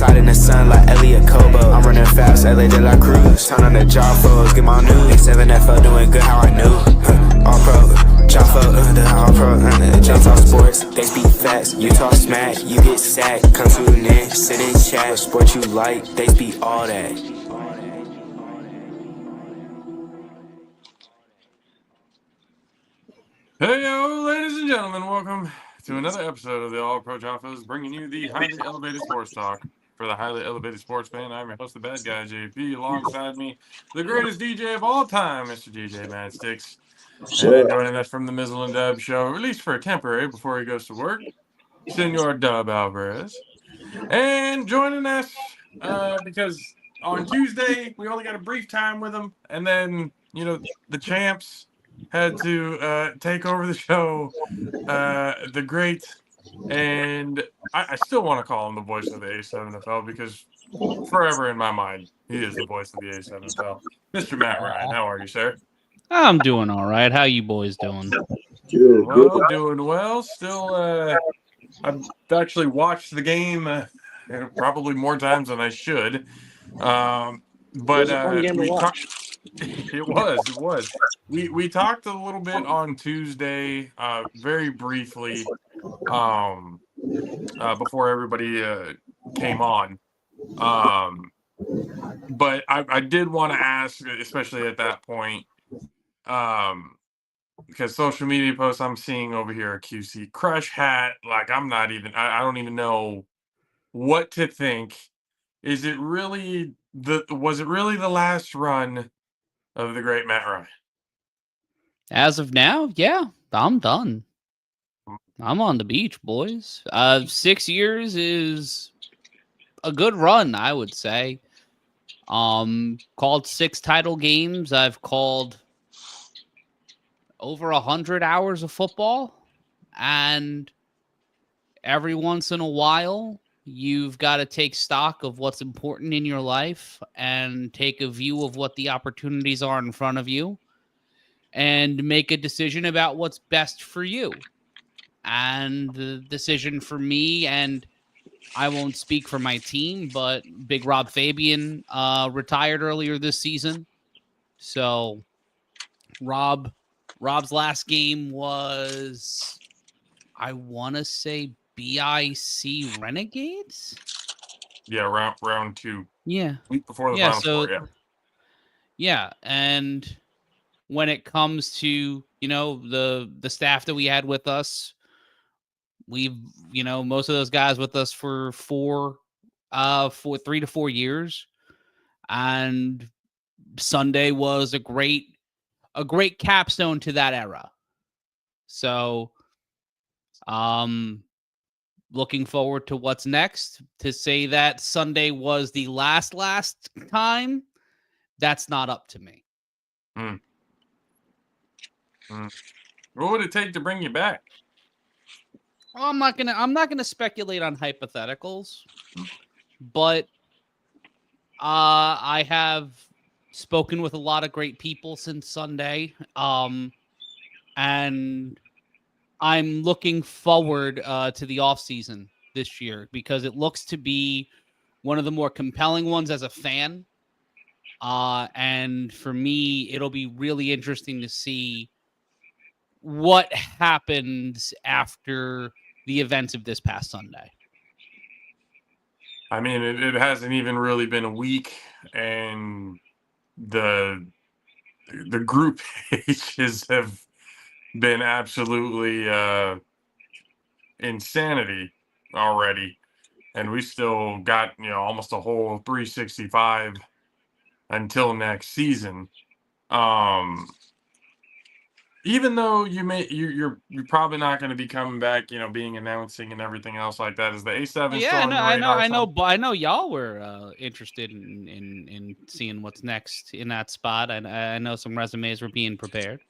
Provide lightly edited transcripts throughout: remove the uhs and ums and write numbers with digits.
Outside in the sun like Elliot Kobo. I'm running fast, LA de la Cruz. Turn on the JAFFOs, get my news. A7FL doing good, how I knew. All-Pro JAFFos, the All-Pro, J talk sports. They speak fast, you talk smack, you get sacked. Come tune in, sit in chat. Sport you like, they speak all that. Hey, yo, ladies and gentlemen, welcome to another episode of the All-Pro JAFFos, bringing you the highly elevated sports talk for the highly elevated sports fan. I'm your host, the bad guy, JP. Alongside me, the greatest DJ of all time, Mr. DJ Mad Sticks. And joining us from the Mizzle and Dub show, at least for a temporary before he goes to work, Senor Dub Alvarez. And joining us, because on Tuesday, we only got a brief time with him, and then, the champs had to take over the show, the great, and I still want to call him the voice of the A7FL because forever in my mind, he is the voice of the A7FL. Mr. Matt Ryan, how are you, sir? I'm doing all right. How you boys doing? Doing well. Still, I've actually watched the game probably more times than I should. But we talked. It was. We talked a little bit on Tuesday, very briefly, before everybody came on. But I did want to ask, especially at that point, because social media posts I'm seeing over here a QC Crush hat. Like I don't even know what to think. Was it really the last run of the great Matt Ryan? As of now, yeah, I'm done. I'm on the beach, boys. 6 years is a good run, I would say. Called 6 title games. I've called over 100 hours of football, and every once in a while, you've got to take stock of what's important in your life and take a view of what the opportunities are in front of you and make a decision about what's best for you. And the decision for me, and I won't speak for my team, but Big Rob Fabian retired earlier this season. So Rob's last game was, I want to say, BIC Renegades? Yeah, round 2. Yeah. Week before the Final Four, yeah. Yeah, and when it comes to, the staff that we had with us, we've, most of those guys with us for 3 to 4 years. And Sunday was a great capstone to that era. So, looking forward to what's next. To say that Sunday was the last time, that's not up to me. What would it take to bring you back? Well, I'm not gonna speculate on hypotheticals, but I have spoken with a lot of great people since Sunday, and I'm looking forward to the off season this year because it looks to be one of the more compelling ones as a fan. And for me, it'll be really interesting to see what happens after the events of this past Sunday. I mean, it hasn't even really been a week, and the group pages have been absolutely insanity already, and we still got almost a whole 365 until next season. Even though you're probably not going to be coming back, being announcing and everything else like that. Is the A7 yeah, still on your radar? I know y'all were interested in seeing what's next in that spot. I know some resumes were being prepared.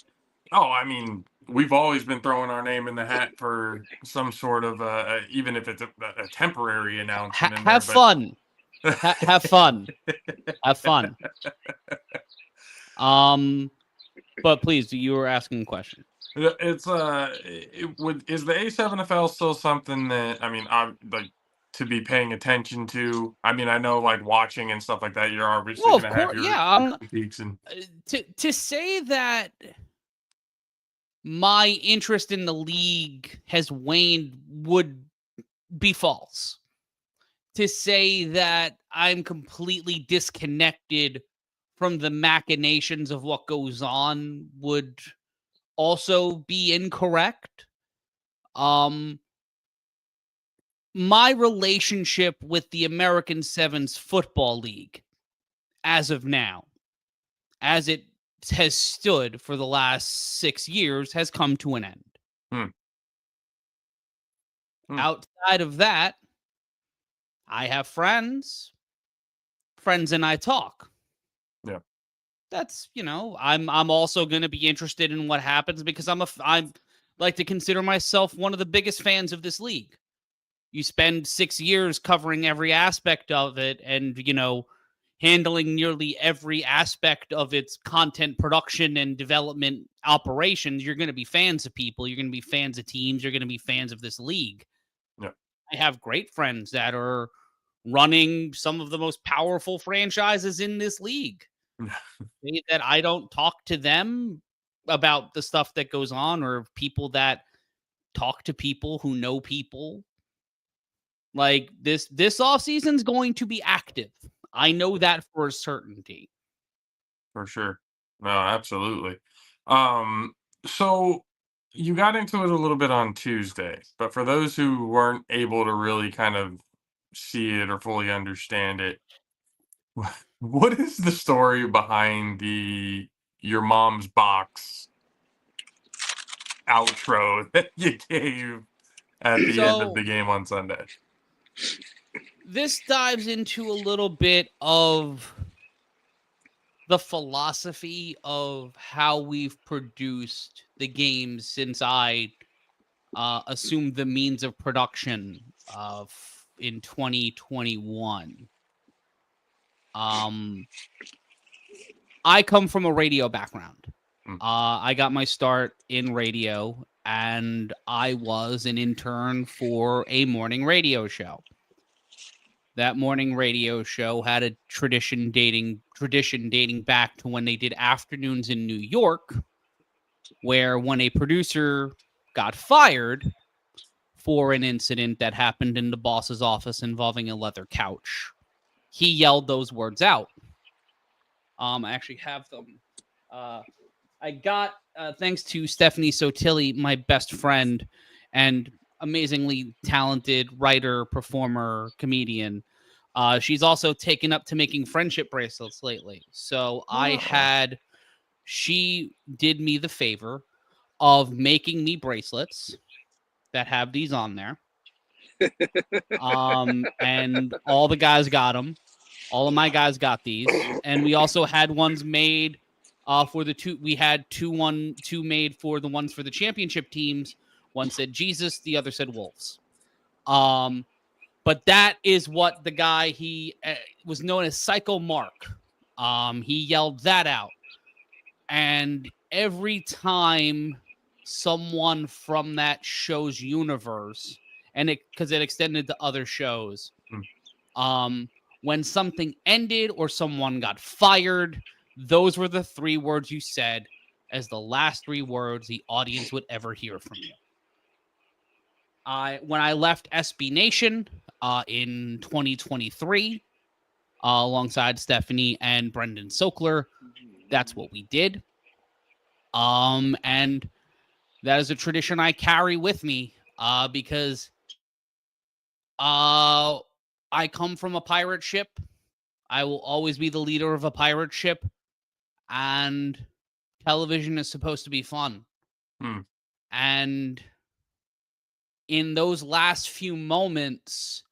Oh, I mean, we've always been throwing our name in the hat for some sort of, even if it's a temporary announcement. Have fun. Have fun. Have fun. But please, you were asking a question. It's is the A7FL still something that, I mean, like to be paying attention to? I mean, I know like watching and stuff like that, you're obviously Well, going of to have course, your yeah. critiques and To say that my interest in the league has waned would be false. To say that I'm completely disconnected from the machinations of what goes on would also be incorrect. My relationship with the American Sevens Football League, as of now, as it has stood for the last 6 years, has come to an end. Hmm. Hmm. Outside of that, I have friends. Friends and I talk. Yeah. That's, I'm also going to be interested in what happens because I'm like to consider myself one of the biggest fans of this league. You spend 6 years covering every aspect of it and, handling nearly every aspect of its content production and development operations. You're going to be fans of people. You're going to be fans of teams. You're going to be fans of this league. Yeah. I have great friends that are running some of the most powerful franchises in this league. That I don't talk to them about the stuff that goes on, or people that talk to people who know people. Like this off season's going to be active. I know that for a certainty. For sure. No, absolutely. So you got into it a little bit on Tuesday, but for those who weren't able to really kind of see it or fully understand it, what is the story behind the your mom's box outro that you gave at the end of So the game on Sunday? this dives into a little bit of the philosophy of how we've produced the games since I assumed the means of production in 2021. I come from a radio background. Mm. I got my start in radio, and I was an intern for a morning radio show. That morning radio show had a tradition dating back to when they did afternoons in New York, where when a producer got fired for an incident that happened in the boss's office involving a leather couch, he yelled those words out. I actually have them. I got, thanks to Stephanie Sotilli, my best friend and amazingly talented writer, performer, comedian. She's also taken up to making friendship bracelets lately. So she did me the favor of making me bracelets that have these on there. And all the guys got them. All of my guys got these, and we also had ones made for the two. We had two made for the ones for the championship teams. One said Jesus, the other said Wolves. But that is what the guy he was known as Psycho Mark. He yelled that out, and every time someone from that show's universe, and because it extended to other shows, when something ended or someone got fired, those were the 3 words you said as the last 3 words the audience would ever hear from you. When I left SB Nation in 2023, alongside Stephanie and Brendan Sokler, that's what we did. And that is a tradition I carry with me because I come from a pirate ship. I will always be the leader of a pirate ship, and television is supposed to be fun. And in those last few moments,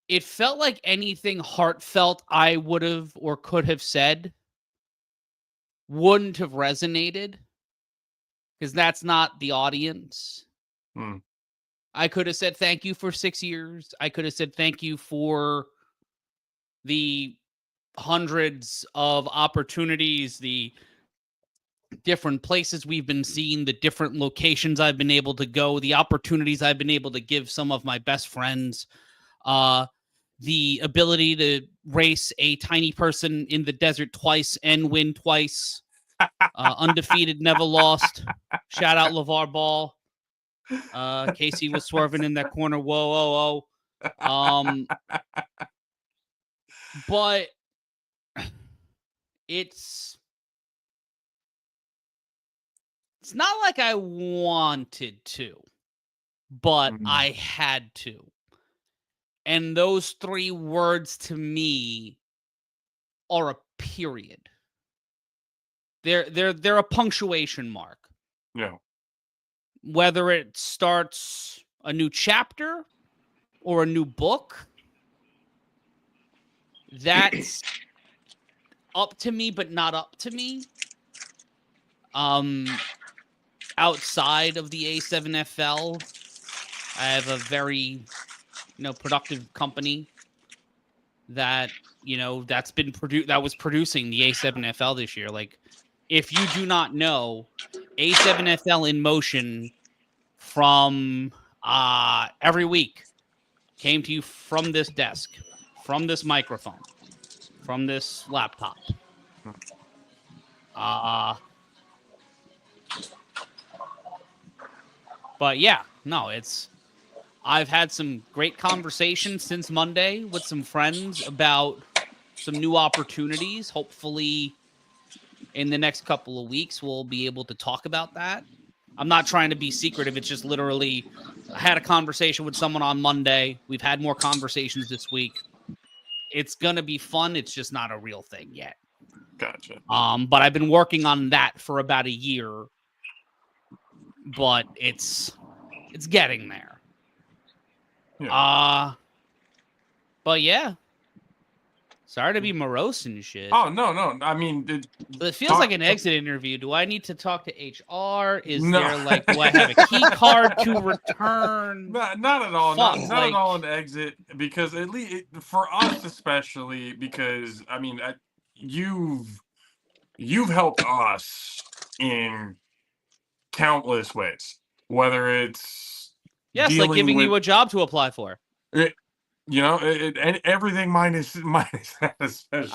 it felt like anything heartfelt I would have or could have said wouldn't have resonated, because that's not the audience. I could have said thank you for 6 years. I could have said thank you for the hundreds of opportunities, the different places we've been seeing, the different locations I've been able to go, the opportunities I've been able to give some of my best friends, the ability to race a tiny person in the desert twice and win twice, undefeated, never lost. Shout out LeVar Ball. Casey was swerving in that corner. Whoa, whoa, whoa. But it's not like I wanted to, but I had to. And those 3 words to me are a period. They're a punctuation mark. Yeah. Whether it starts a new chapter or a new book, that's up to me, but not up to me. Outside of the A7FL, I have a very, productive company that, that was producing the A7FL this year. Like, if you do not know, A7FL in motion from every week came to you from this desk, from this microphone, from this laptop. But yeah, no, I've had some great conversations since Monday with some friends about some new opportunities. Hopefully in the next couple of weeks, we'll be able to talk about that. I'm not trying to be secretive. It's just literally, I had a conversation with someone on Monday. We've had more conversations this week. It's going to be fun. It's just not a real thing yet. Gotcha. But I've been working on that for about a year. But it's getting there. Yeah. But yeah. Sorry to be morose and shit. Oh, no. I mean, it feels like an exit interview. Do I need to talk to HR? There like, do I have a key card to return? Not at all. Not at all an exit, because at least for us especially, because I mean, you've helped us in countless ways, whether it's like giving you a job to apply for. And everything minus that especially.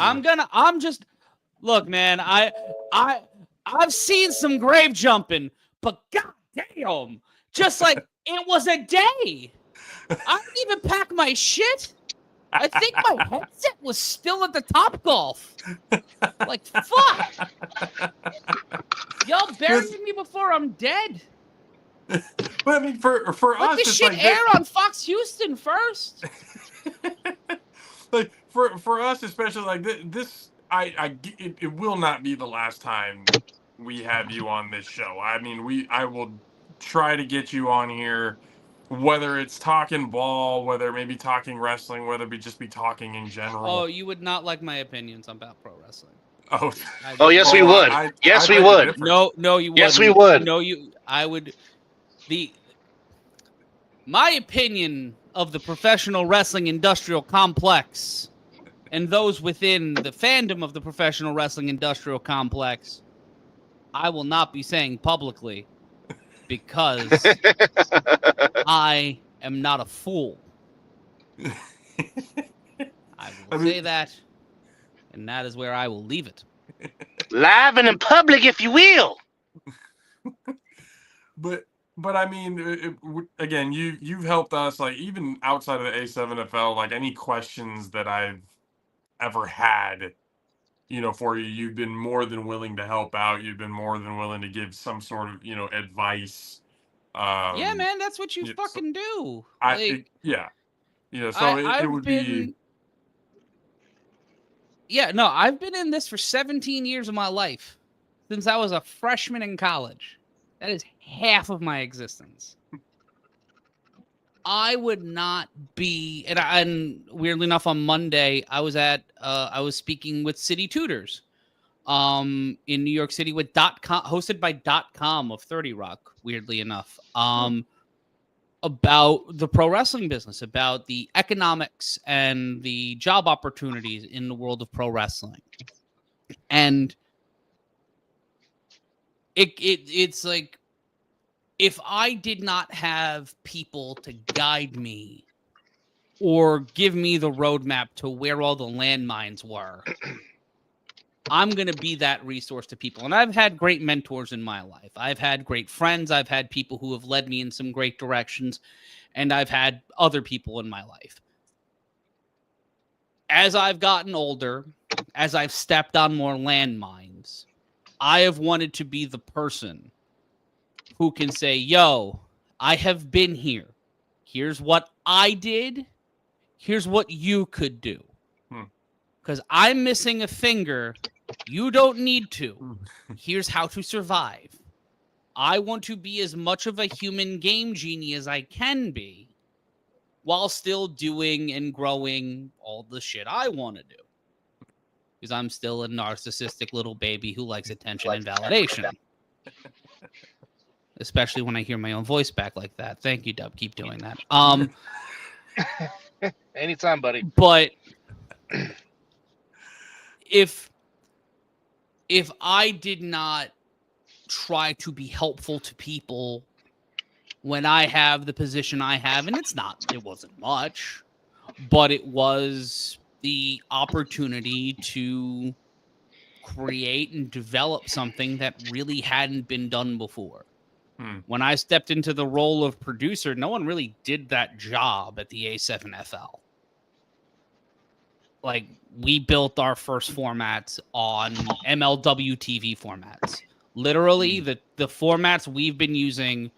Look, man, I've seen some grave jumping, but goddamn, just like it was a day. I didn't even pack my shit. I think my headset was still at the Topgolf. Like, fuck. Y'all burying me before I'm dead. But I mean, for us, let this shit air on Fox Houston first. Like for us, especially like this, it will not be the last time we have you on this show. I mean, I will try to get you on here, whether it's talking ball, whether maybe talking wrestling, whether we just be talking in general. Oh, you would not like my opinions about pro wrestling. Oh, yes, we would. Yes, we would. No, you wouldn't. Yes, we would. No, I would. My opinion of the professional wrestling industrial complex and those within the fandom of the professional wrestling industrial complex, I will not be saying publicly because I am not a fool. I will say that, and that is where I will leave it. Live and in public, if you will. But I mean, again, you've helped us, like, even outside of the A7FL, like any questions that I've ever had, for you, you've been more than willing to help out. You've been more than willing to give some sort of, advice. Yeah, man, that's what you fucking do. So it would be. Yeah, no, I've been in this for 17 years of my life, since I was a freshman in college. That is half of my existence. I would not be, and weirdly enough, on Monday I was speaking with City Tutors, in New York City with .com, hosted by .com of 30 Rock. Weirdly enough, about the pro wrestling business, about the economics and the job opportunities in the world of pro wrestling, and It's like, if I did not have people to guide me or give me the roadmap to where all the landmines were, I'm going to be that resource to people. And I've had great mentors in my life. I've had great friends. I've had people who have led me in some great directions. And I've had other people in my life. As I've gotten older, as I've stepped on more landmines, I have wanted to be the person who can say, yo, I have been here. Here's what I did. Here's what you could do. Because I'm missing a finger. You don't need to. Here's how to survive. I want to be as much of a human game genie as I can be while still doing and growing all the shit I want to do. Because I'm still a narcissistic little baby who likes attention and validation. Especially when I hear my own voice back like that. Thank you, Dub. Keep doing that. Anytime, buddy. But if I did not try to be helpful to people when I have the position I have, and it wasn't much, but it was the opportunity to create and develop something that really hadn't been done before. When I stepped into the role of producer, no one really did that job at the A7FL. Like, we built our first formats on MLW TV formats. Literally, the formats we've been using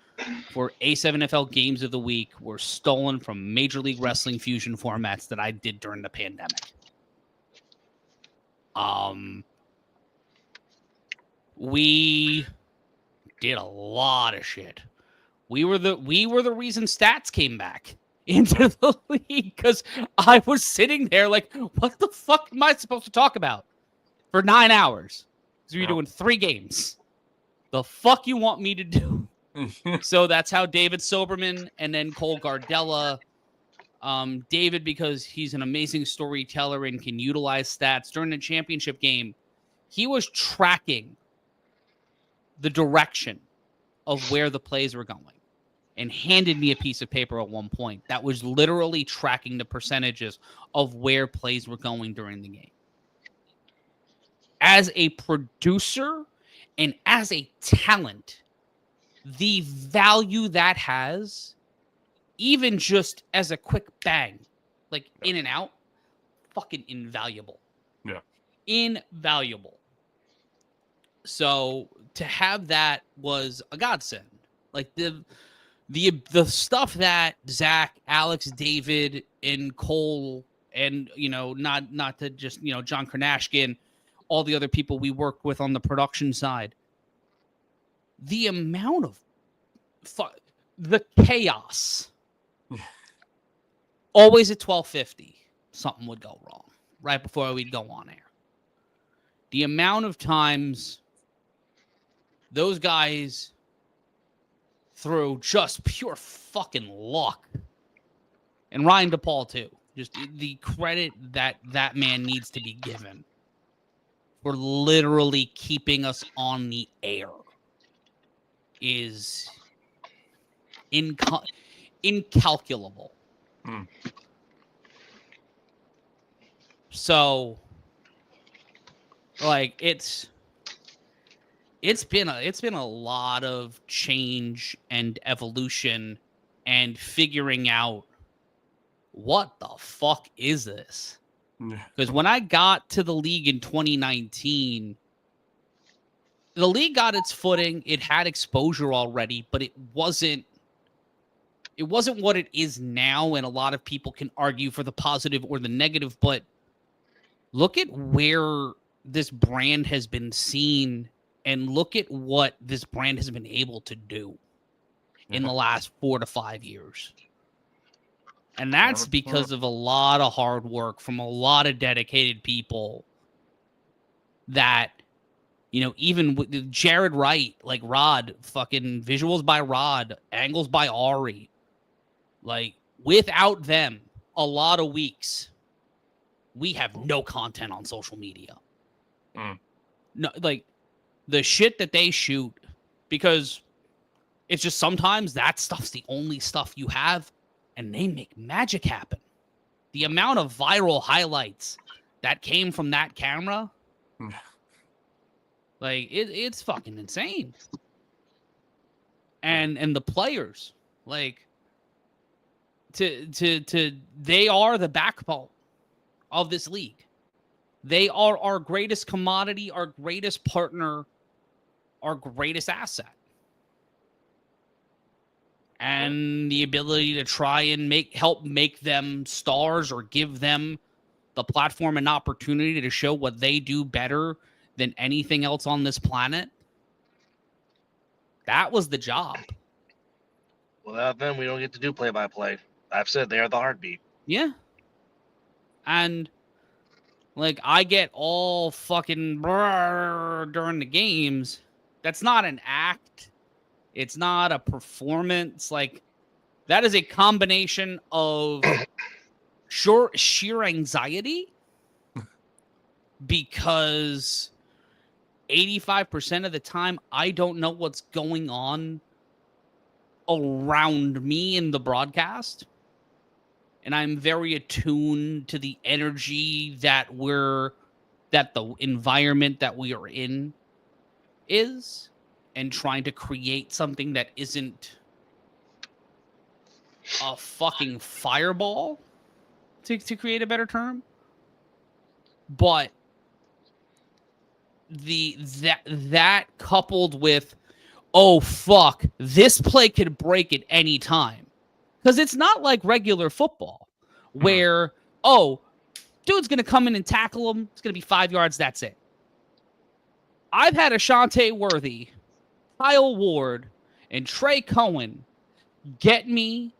for A7FL Games of the Week were stolen from Major League Wrestling Fusion formats that I did during the pandemic. We did a lot of shit. We were the reason stats came back into the league, because I was sitting there like, what the fuck am I supposed to talk about for 9 hours? So you're doing 3 games. The fuck you want me to do? So that's how David Soberman and then Cole Gardella. David, because he's an amazing storyteller and can utilize stats during the championship game, he was tracking the direction of where the plays were going and handed me a piece of paper at one point that was literally tracking the percentages of where plays were going during the game. As a producer and as a talent, the value that has, even just as a quick bang, like in and out, fucking invaluable. Yeah. Invaluable. So to have that was a godsend. Like the stuff that Zach, Alex, David, and Cole, and not to just John Kernashkin, all the other people we worked with on the production side, the amount of the chaos. Always at 12:50, something would go wrong right before we'd go on air. The amount of times those guys, through just pure fucking luck, and Ryan DePaul too, just the credit that man needs to be given for literally keeping us on the air is incalculable. So, like, it's been a lot of change and evolution and figuring out what the fuck is this? Because when I got to the league in 2019, the league got its footing. It had exposure already, but it wasn't what it is now. And a lot of people can argue for the positive or the negative, but look at where this brand has been seen and look at what this brand has been able to do in the last 4 to 5 years. And that's because of a lot of hard work from a lot of dedicated people that, even with Jared Wright, like Rod, fucking visuals by Rod, angles by Ari. Like, without them, a lot of weeks, we have no content on social media. No, like, the shit that they shoot because it's just sometimes that stuff's the only stuff you have, and they make magic happen. The amount of viral highlights that came from that camera, like it's fucking insane. And the players, like, they are the backbone of this league. They are our greatest commodity, our greatest partner, our greatest asset. And the ability to try and help make them stars or give them the platform and opportunity to show what they do better than anything else on this planet. That was the job. Without them, we don't get to do play-by-play. I've said they are the heartbeat. Yeah. And, like, I get all fucking during the games. That's not an act. It's not a performance. Like, that is a combination of sheer anxiety, because 85% of the time I don't know what's going on around me in the broadcast. And I'm very attuned to the energy that the environment that we are in is, and trying to create something that isn't a fucking fireball, to create a better term. But that coupled with, oh fuck, this play could break at any time. Because it's not like regular football where, oh, dude's going to come in and tackle him. It's going to be 5 yards. That's it. I've had Ashante Worthy, Kyle Ward, and Trey Cohen get me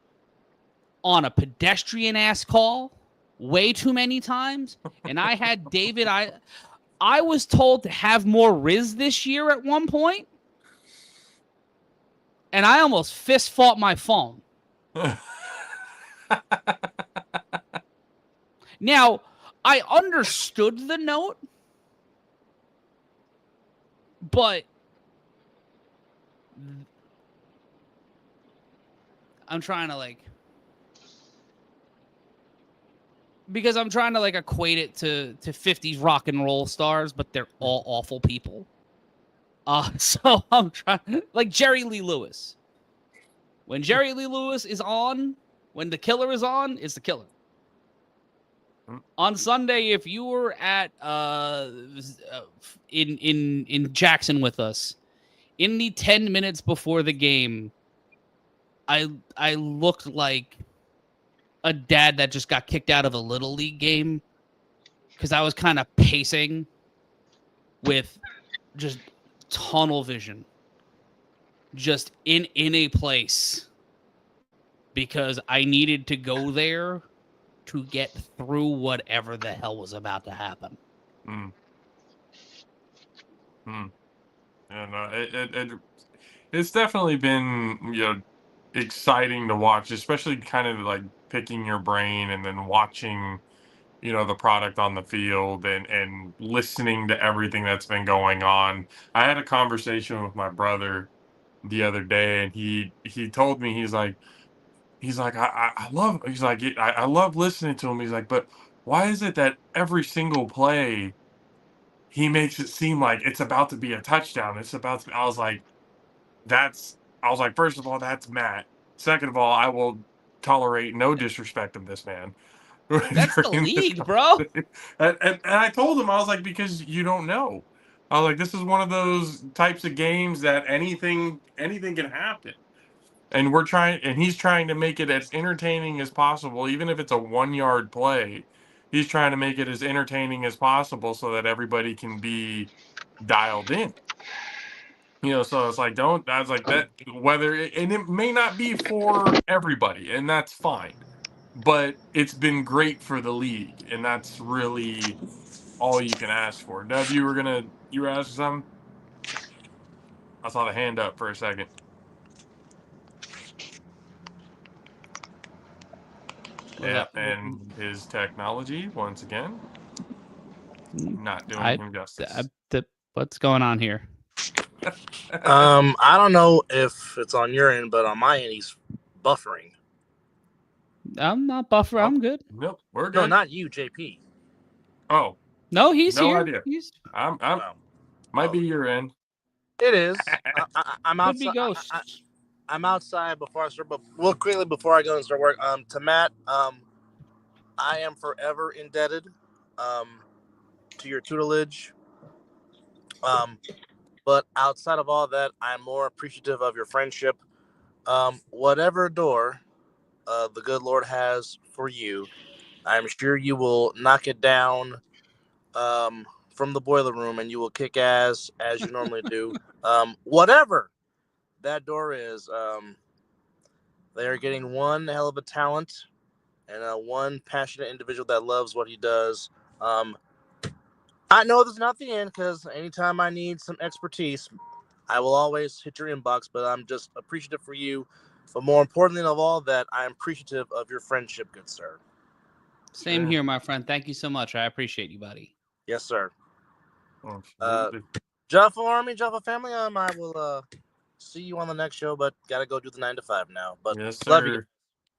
on a pedestrian-ass call way too many times. And I had David, I was told to have more Riz this year at one point, and I almost fist fought my phone. Now, I understood the note, but I'm trying to equate it to 50s rock and roll stars, but they're all awful people. So I'm trying, like Jerry Lee Lewis. When Jerry Lee Lewis is on, when the killer is on, it's the killer. On Sunday, if you were at in Jackson with us, in the 10 minutes before the game, I looked like a dad that just got kicked out of a little league game, because I was kind of pacing with just tunnel vision, just in a place, because I needed to go there to get through whatever the hell was about to happen. And it's definitely been, exciting to watch, especially kind of like picking your brain and then watching, the product on the field and listening to everything that's been going on. I had a conversation with my brother the other day, and he told me, he's like, I love listening to him. He's like, but why is it that every single play he makes it seem like it's about to be a touchdown? I was like, first of all, that's Matt. Second of all, I will tolerate no disrespect of this man. That's the league, bro. And I told him, I was like, because you don't know. I was like, this is one of those types of games that anything can happen. And he's trying to make it as entertaining as possible, even if it's a 1-yard play. He's trying to make it as entertaining as possible so that everybody can be dialed in. So it's like, I was like, that, and it may not be for everybody, and that's fine. But it's been great for the league, and that's really all you can ask for. Dev, you were asking something? I saw the hand up for a second. Yeah, and his technology, once again, not doing him justice. What's going on here? I don't know if it's on your end, but on my end, he's buffering. I'm not buffer. Oh, I'm good. nope, we're No, good. not you, JP. Oh, No, he's no here. idea. He's I'm Wow. might Oh, be your end. it is. I'm could be outside. ghosts. I'm outside before I start. But real quickly before I go and start work, to Matt, I am forever indebted, to your tutelage. But outside of all that, I'm more appreciative of your friendship. Whatever door, the good Lord has for you, I'm sure you will knock it down, from the boiler room, and you will kick ass as you normally do. Whatever that door is, they are getting one hell of a talent and one passionate individual that loves what he does. I know this is not the end, because anytime I need some expertise, I will always hit your inbox. But I'm just appreciative for you. But more importantly of all that, I am appreciative of your friendship, good sir. Same here, my friend. Thank you so much. I appreciate you, buddy. Yes, sir. Absolutely. Jaffa Army, Jaffa family, I will see you on the next show, but gotta go do the 9 to 5 now. But Yes, love you. sir.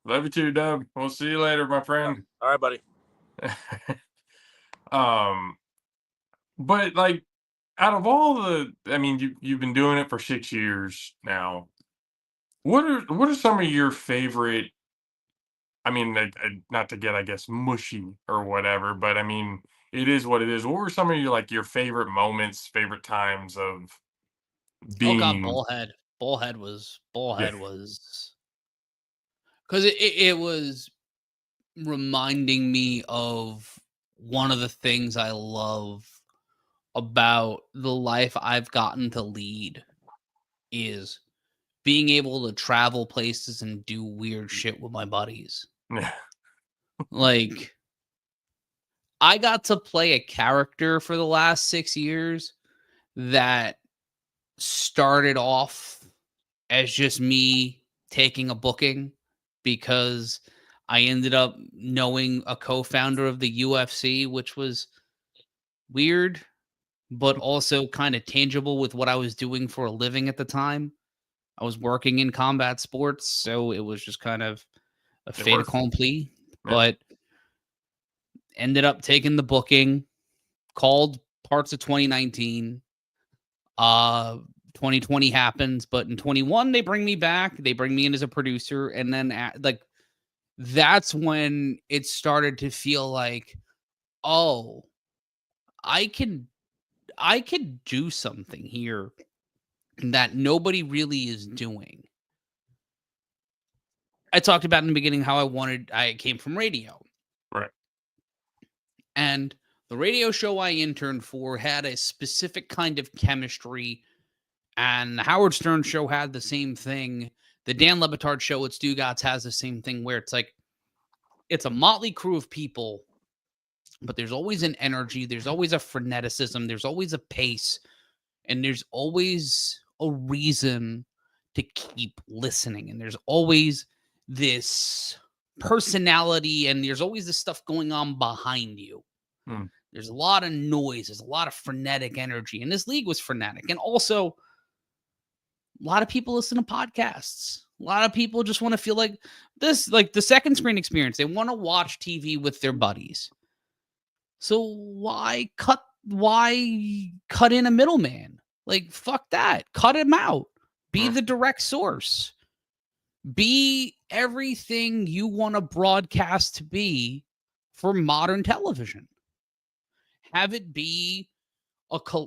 Love you too, Dub. We'll see you later, my friend. All right, buddy. But like, out of all the, I mean, you've been doing it for 6 years now. What are some of your favorite? I mean, not to get, I guess, mushy or whatever, but I mean, it is what it is. What were some of your favorite moments, favorite times of Oh God, being? Bullhead Yeah, was because it was reminding me of one of the things I love about the life I've gotten to lead is being able to travel places and do weird shit with my buddies. yeah, Like I got to play a character for the last 6 years that started off as just me taking a booking because I ended up knowing a co-founder of the UFC, which was weird, but also kind of tangible with what I was doing for a living at the time. I was working in combat sports, so it was just kind of a it fait worked. accompli. Yeah, But ended up taking the booking, called parts of 2019. 2020 happens, but in 21 they bring me back. They bring me in as a producer, and then that's when it started to feel like, oh, I can do something here that nobody really is doing. I talked about in the beginning how I came from radio. right. And the radio show I interned for had a specific kind of chemistry, and the Howard Stern show had the same thing. The Dan Le Batard show at Stugatz has the same thing, where it's like it's a motley crew of people, but there's always an energy, there's always a freneticism, there's always a pace, and there's always a reason to keep listening. And there's always this personality, and there's always this stuff going on behind you. Hmm. There's a lot of noise, there's a lot of frenetic energy, and this league was frenetic. And also, a lot of people listen to podcasts. A lot of people just want to feel like this, like the second screen experience. They want to watch TV with their buddies. So why cut in a middleman? Like, fuck that. Cut him out. Be the direct source. Be everything you want to broadcast to be for modern television. Have it be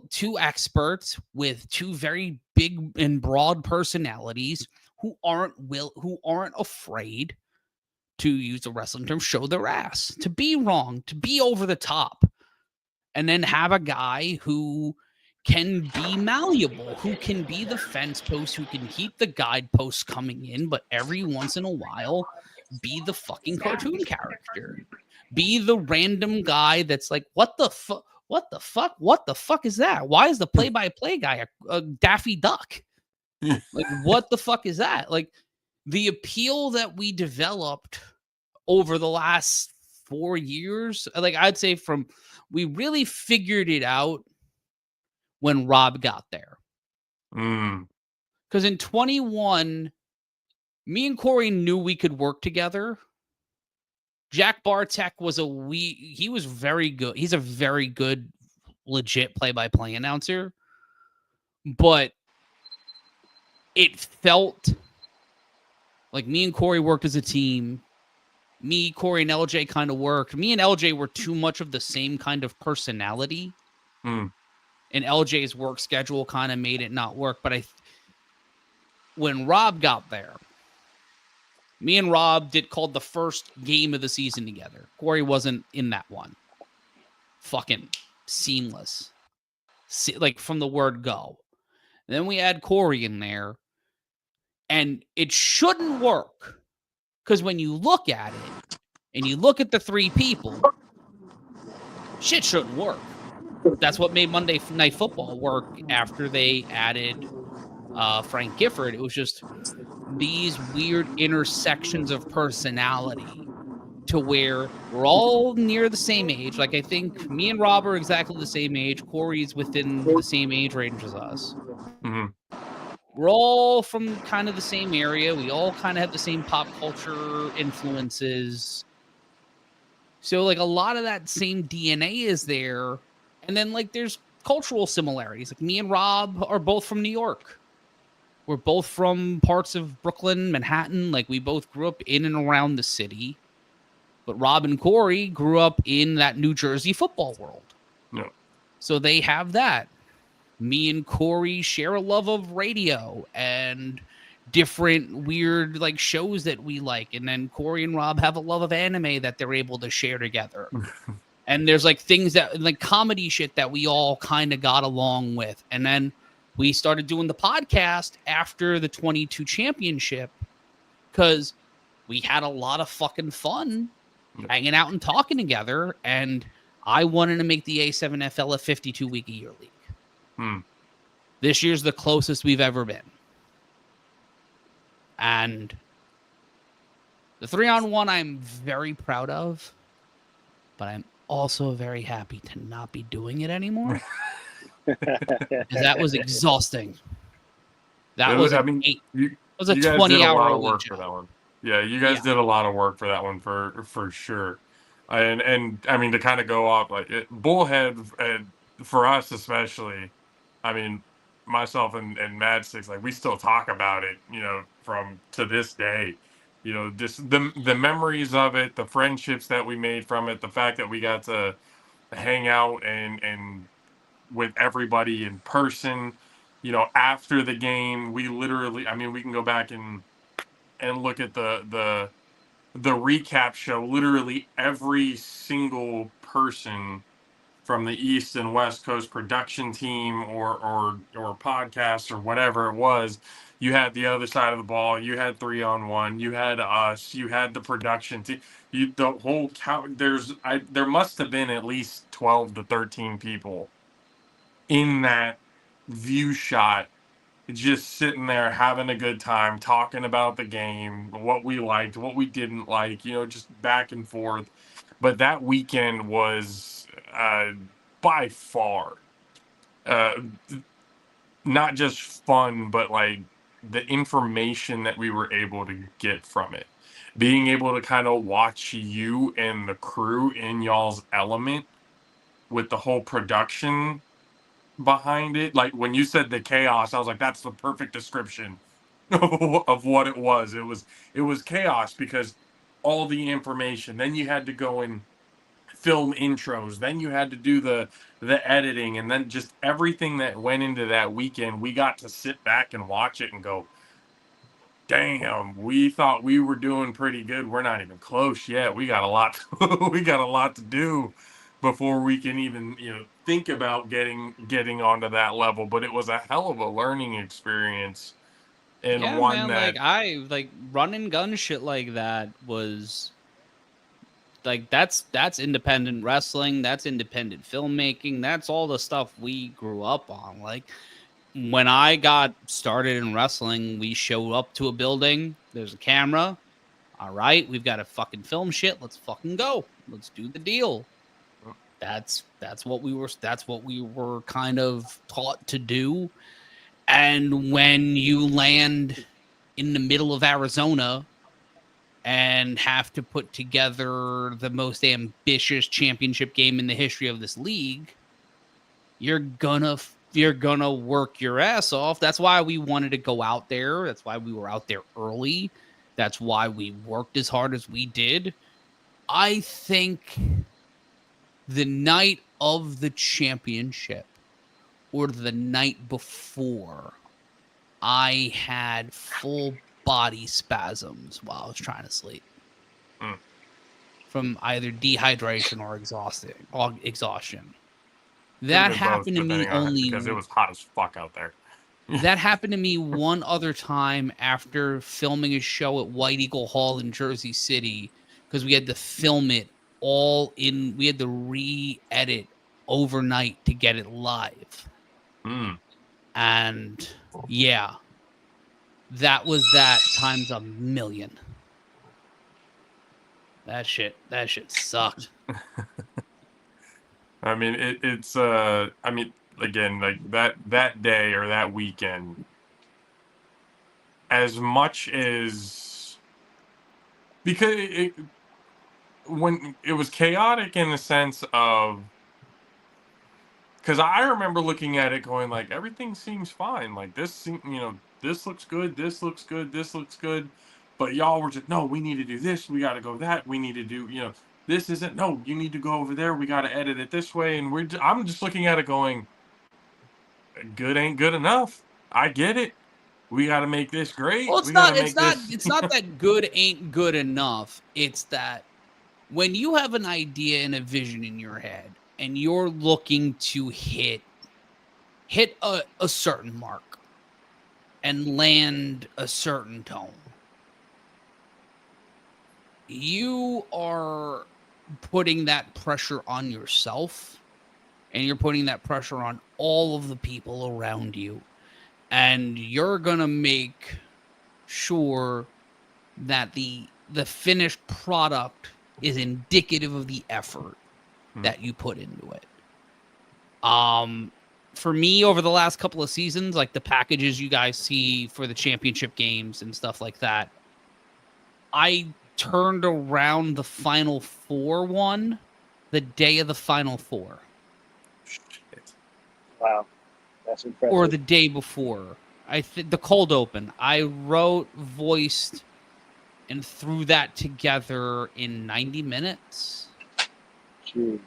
two experts with two very big and broad personalities who aren't afraid to use the wrestling term, show their ass, to be wrong, to be over the top. And then have a guy who can be malleable, who can be the fence post, who can keep the guideposts coming in, but every once in a while be the fucking cartoon character. Be the random guy that's like, what the fuck? What the fuck? What the fuck is that? Why is the play-by-play guy a Daffy Duck? Like, what the fuck is that? Like, the appeal that we developed over the last 4 years, like I'd say we really figured it out when Rob got there. Because in 21, me and Corey knew we could work together. Jack Bartek was he was very good. He's a very good, legit play-by-play announcer. But it felt like me and Corey worked as a team. Me, Corey, and LJ kind of worked. Me and LJ were too much of the same kind of personality. And LJ's work schedule kind of made it not work. But when Rob got there, me and Rob called the first game of the season together. Corey wasn't in that one. Fucking seamless. Like from the word go. And then we add Corey in there. And it shouldn't work. Because when you look at it, and you look at the three people, shit shouldn't work. That's what made Monday Night Football work after they added Frank Gifford. It was just these weird intersections of personality to where we're all near the same age. Like, I think me and Rob are exactly the same age. Corey's within the same age range as us. Mm-hmm. We're all from kind of the same area. We all kind of have the same pop culture influences. So, like, a lot of that same DNA is there. And then, like, there's cultural similarities. Like, me and Rob are both from New York. We're both from parts of Brooklyn, Manhattan. Like, we both grew up in and around the city. But Rob and Corey grew up in that New Jersey football world. No. So they have that. Me and Corey share a love of radio and different weird like shows that we like. And then Corey and Rob have a love of anime that they're able to share together. And there's like things that like comedy shit that we all kind of got along with. And then we started doing the podcast after the 22 championship because we had a lot of fucking fun hanging out and talking together. And I wanted to make the A7FL a 52-week-a-year league. This year's the closest we've ever been. And the 3-on-1 I'm very proud of, but I'm also very happy to not be doing it anymore. That was exhausting. That was a 20-hour work for that one. Yeah, you guys did a lot of work for that one for sure. And I mean, to kind of go off like Bullhead, and for us especially, I mean, myself and Mad Six, like we still talk about it, you know, from to this day, you know, just the memories of it, the friendships that we made from it, the fact that we got to hang out and with everybody in person, you know, after the game, we literally, I mean, we can go back and look at the recap show. Literally every single person from the East and West Coast production team or podcast or whatever it was, you had the other side of the ball, you had 3-on-1, you had us, you had the production team, the whole there must have been at least 12 to 13 people in that view shot, just sitting there having a good time, talking about the game, what we liked, what we didn't like, you know, just back and forth. But that weekend was by far not just fun, but like the information that we were able to get from it. Being able to kind of watch you and the crew in y'all's element with the whole production behind it. Like when you said the chaos, I was like, that's the perfect description of what it was. It was chaos because all the information. Then you had to go and film intros. Then you had to do the editing, and then just everything that went into that weekend. We got to sit back and watch it and go, damn, we thought we were doing pretty good. We're not even close yet. We got a lot. We got a lot to do before we can even, you know, think about getting onto that level. But it was a hell of a learning experience, and one that like run and gun shit like that was like that's independent wrestling, that's independent filmmaking, that's all the stuff we grew up on. Like when I got started in wrestling, we show up to a building, there's a camera, all right, we've got to fucking film shit, let's fucking go, let's do the deal. That's what we were kind of taught to do. And when you land in the middle of Arizona and have to put together the most ambitious championship game in the history of this league, you're gonna work your ass off. That's why we wanted to go out there. That's why we were out there early. That's why we worked as hard as we did. I think the night of the championship or the night before, I had full body spasms while I was trying to sleep from either dehydration or exhaustion. That happened to me only because it was hot as fuck out there. That happened to me one other time after filming a show at White Eagle Hall in Jersey City, because we had to film it we had to re-edit overnight to get it live. And yeah, that was that times a million. That shit sucked. I mean, it's I mean, again, like that day or that weekend, as much as, because when it was chaotic in the sense of, because I remember looking at it going like, everything seems fine, like this looks good, this looks good, this looks good, but y'all were just, no, we need to do this, we got to go that, we need to do, this isn't, no, you need to go over there, we got to edit it this way, and I'm just looking at it going, good ain't good enough. I get it. We got to make this great. Well, it's not that good ain't good enough. It's that when you have an idea and a vision in your head and you're looking to hit a certain mark and land a certain tone, you are putting that pressure on yourself, and you're putting that pressure on all of the people around you, and you're gonna make sure that the finished product is indicative of the effort that you put into it. For me, over the last couple of seasons, like the packages you guys see for the championship games and stuff like that, I turned around the Final Four one the day of the Final Four. Shit. Wow, that's impressive. Or the day before. The cold open. I wrote, voiced, and threw that together in 90 minutes. Jeez.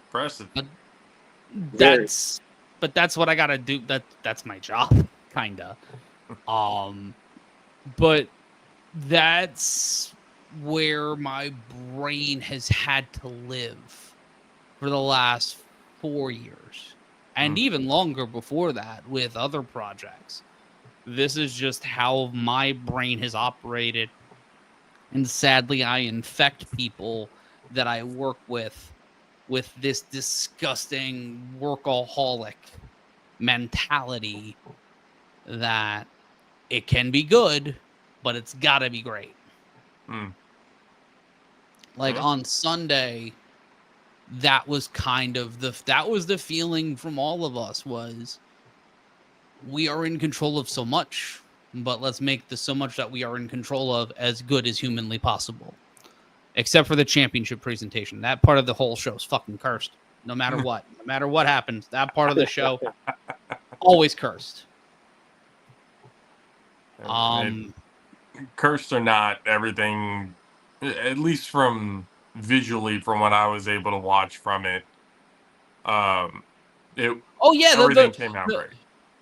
Impressive. That's what I gotta do. That's my job, kinda. But that's where my brain has had to live for the last 4 years, and even longer before that with other projects. This is just how my brain has operated, and sadly, I infect people that I work with this disgusting workaholic mentality that it can be good, but it's got to be great. Like on Sunday, that was kind of the feeling from all of us, was we are in control of so much, but let's make the so much that we are in control of as good as humanly possible. Except for the championship presentation. That part of the whole show is fucking cursed. No matter what. No matter what happens, that part of the show, always cursed. Cursed or not, everything, at least from visually, from what I was able to watch from it, everything came out great.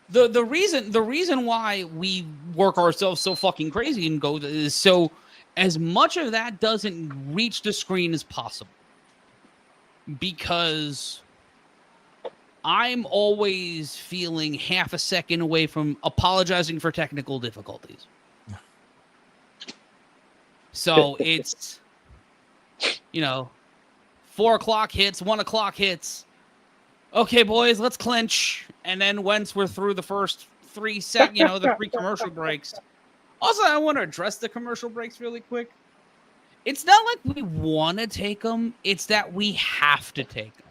The reason why we work ourselves so fucking crazy and go is so as much of that doesn't reach the screen as possible, because I'm always feeling half a second away from apologizing for technical difficulties. So it's, 4 o'clock hits, 1 o'clock hits. Okay, boys, let's clinch. And then once we're through the first 3 the 3 commercial breaks. Also, I want to address the commercial breaks really quick. It's not like we want to take them. It's that we have to take them.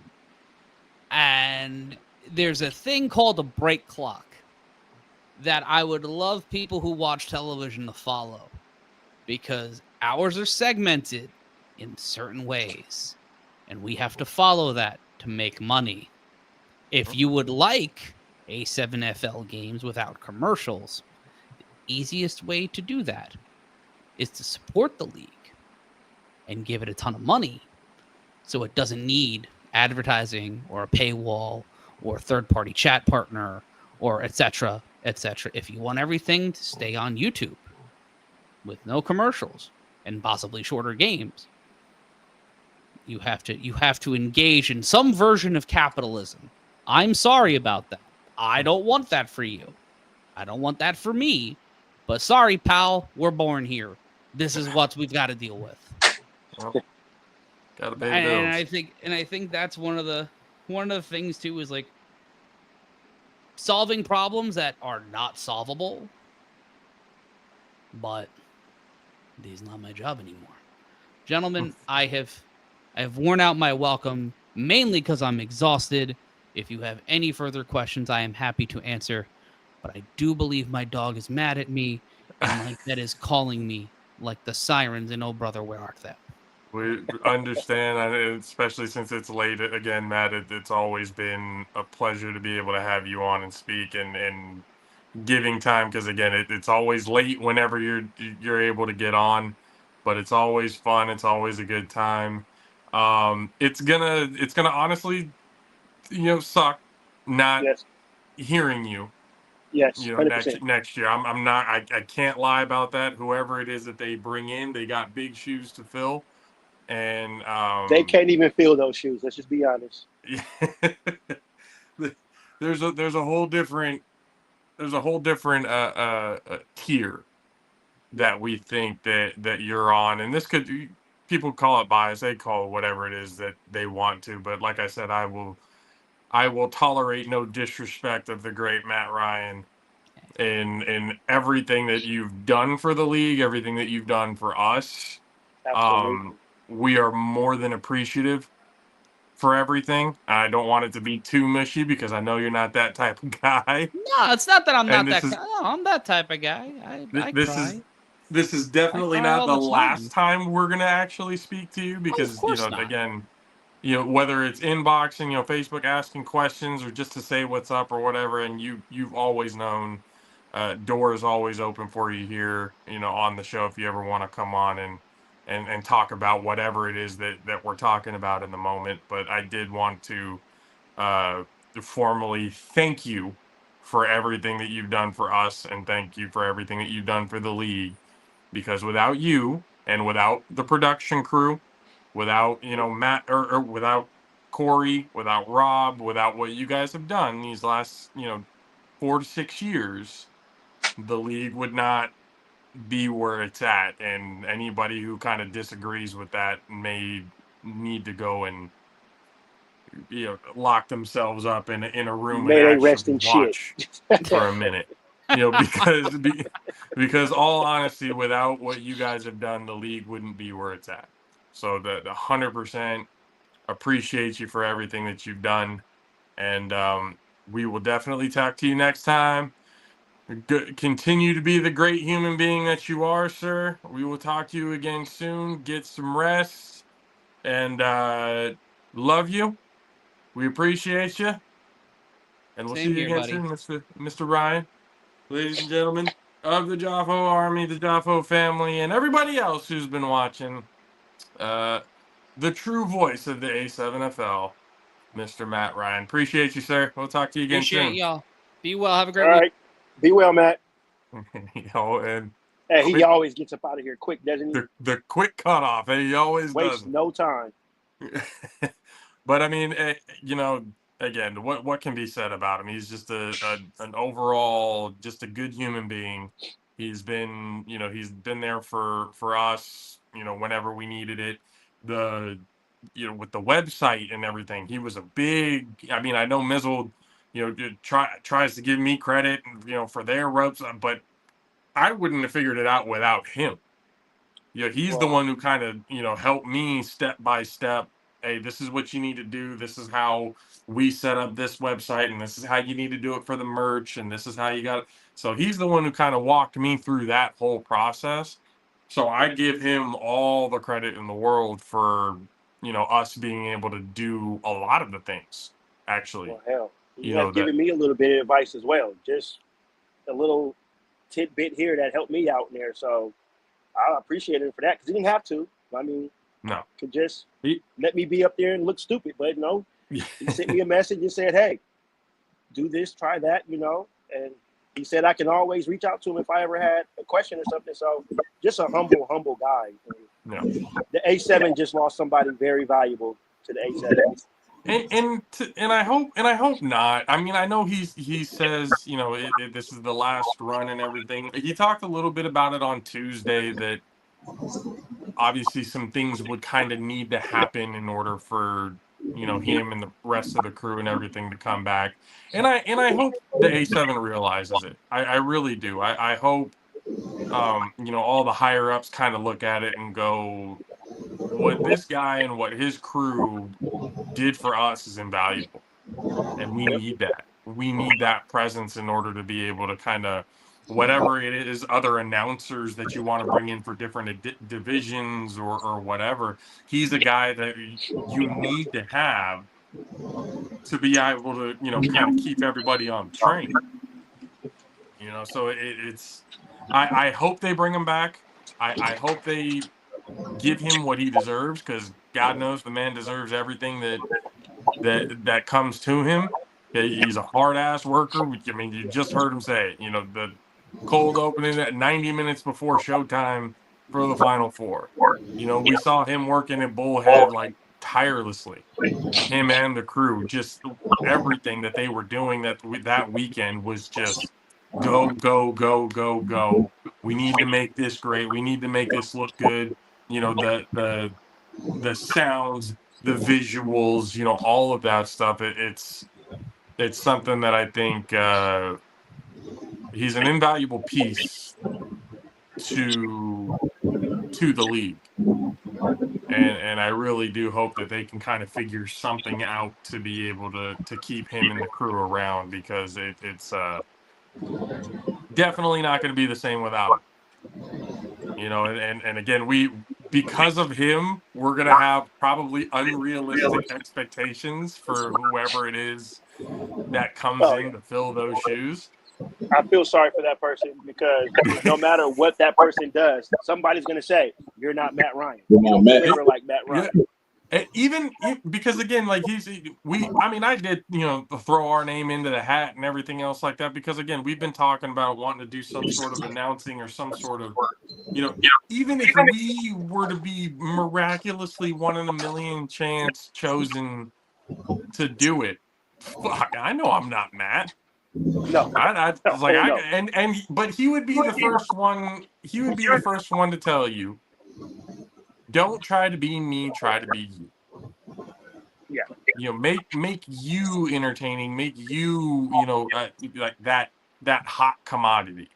And there's a thing called a break clock that I would love people who watch television to follow, because hours are segmented in certain ways, and we have to follow that to make money. If you would like A7FL games without commercials, the easiest way to do that is to support the league and give it a ton of money so it doesn't need advertising or a paywall or a third-party chat partner or etc. etc. If you want everything to stay on YouTube with no commercials and possibly shorter games, you have to engage in some version of capitalism. I'm sorry about that. I don't want that for you. I don't want that for me. But sorry, pal, we're born here. This is what we've got to deal with. Well, gotta pay the bills. And I think that's one of the things too, is like solving problems that are not solvable. But this is not my job anymore. Gentlemen, I have worn out my welcome, mainly because I'm exhausted. If you have any further questions, I am happy to answer. But I do believe my dog is mad at me, and like that is calling me like the sirens in Oh Brother, Where Art Thou? We understand, and especially since it's late again, Matt. It's always been a pleasure to be able to have you on and speak and giving time, because again, it's always late whenever you're able to get on, but it's always fun. It's always a good time. It's gonna honestly, suck not Yes. hearing you. Yes. You know, 100%. next year, I'm not. I can't lie about that. Whoever it is that they bring in, they got big shoes to fill, and They can't even feel those shoes. Let's just be honest. there's a whole different tier that we think that you're on, and this could, people call it bias, they call it whatever it is that they want to, but like I said, I will tolerate no disrespect of the great Matt Ryan in everything that you've done for the league, everything that you've done for us. Absolutely. We are more than appreciative for everything. I don't want it to be too mushy, because I know you're not that type of guy. No, it's not that I'm not And that guy. No, I'm that type of guy. I cry. This is definitely cry not all the the last time we're gonna actually speak to you, Of because course not. again, whether it's inboxing, Facebook asking questions, or just to say what's up or whatever, and you've always known, door is always open for you here, on the show, if you ever want to come on and talk about whatever it is that we're talking about in the moment. But I did want to formally thank you for everything that you've done for us, and thank you for everything that you've done for the league, because without you and without the production crew, without Matt, or without Corey, without Rob, without what you guys have done these last 4 to 6 years, the league would not be where it's at. And anybody who kind of disagrees with that may need to go and lock themselves up in a room May and they actually rest in watch shit. for a minute. Because all honesty, without what you guys have done, the league wouldn't be where it's at. So the 100% appreciate you for everything that you've done, and we will definitely talk to you next time. Continue to be the great human being that you are, sir. We will talk to you again soon. Get some rest, and love you. We appreciate you, and we'll Same see you here, again buddy. soon, Mr. Ryan. Ladies and gentlemen of the Jaffo Army, the Jaffo family, and everybody else who's been watching, the true voice of the A7FL, Mr. Matt Ryan. Appreciate you, sir. We'll talk to you again Appreciate soon. y'all. Be well. Have a All great week. right. Be well, Matt. And Hey, he quick, always gets up out of here quick, doesn't he? the quick cutoff. He always Wastes does. no time. But I mean, again, what can be said about him? He's just an overall, just a good human being. He's been there for us, whenever we needed it. With the website and everything, he was a big. I mean, I know Mizzle, tries to give me credit, for their ropes, but I wouldn't have figured it out without him. He's the one who kind of, helped me step by step, hey, this is what you need to do. This is how we set up this website, and this is how you need to do it for the merch, and this is how you got it. So he's the one who kind of walked me through that whole process. So I give him all the credit in the world for, us being able to do a lot of the things, actually. Well, hell, he You has know, that given me a little bit of advice as well. Just a little tidbit here that helped me out in there. So I appreciate him for that because he didn't have to. I mean, no. could just He- let me be up there and look stupid. But no, he sent me a message and said, "Hey, do this, try that," and he said I can always reach out to him if I ever had a question or something. So just a humble guy. Yeah. The A7 just lost somebody very valuable to the A7. And I hope not. I mean, I know he says, this is the last run and everything. He talked a little bit about it on Tuesday that obviously some things would kind of need to happen in order for him and the rest of the crew and everything to come back. And I hope the A7 realizes it. I really do. I hope all the higher ups kind of look at it and go, what this guy and what his crew did for us is invaluable, and we need that. We need that presence in order to be able to kind of, whatever it is, other announcers that you want to bring in for different divisions or whatever. He's a guy that you need to have to be able to kind of keep everybody on the train. So it's I hope they bring him back. I hope they give him what he deserves, because God knows the man deserves everything that comes to him. He's a hard ass worker. I mean, you just heard him say it. The cold opening at 90 minutes before showtime for the Final Four. We saw him working at Bullhead like tirelessly. Him and the crew, just everything that they were doing that weekend was just go, go, go, go, go. We need to make this great. We need to make this look good. The sounds, the visuals, all of that stuff. It's something that I think he's an invaluable piece to the league, and I really do hope that they can kind of figure something out to be able to keep him and the crew around, because it's definitely not going to be the same without him. And again, because of him, we're going to have probably unrealistic expectations for whoever it is that comes Oh, in yeah. to fill those shoes. I feel sorry for that person because no matter what that person does, somebody's going to say, "You're not Matt Ryan. You don't deliver like Matt Ryan." Yeah. Because again, like I did, throw our name into the hat and everything else like that, because again, we've been talking about wanting to do some sort of announcing or some sort of, even if we were to be miraculously 1 in a million chance chosen to do it, fuck, I know I'm not Matt. No, I was like, no. but he would be the first one. He would be the first one to tell you, don't try to be me, try to be you. Yeah. Make you entertaining, make you, like that hot commodity.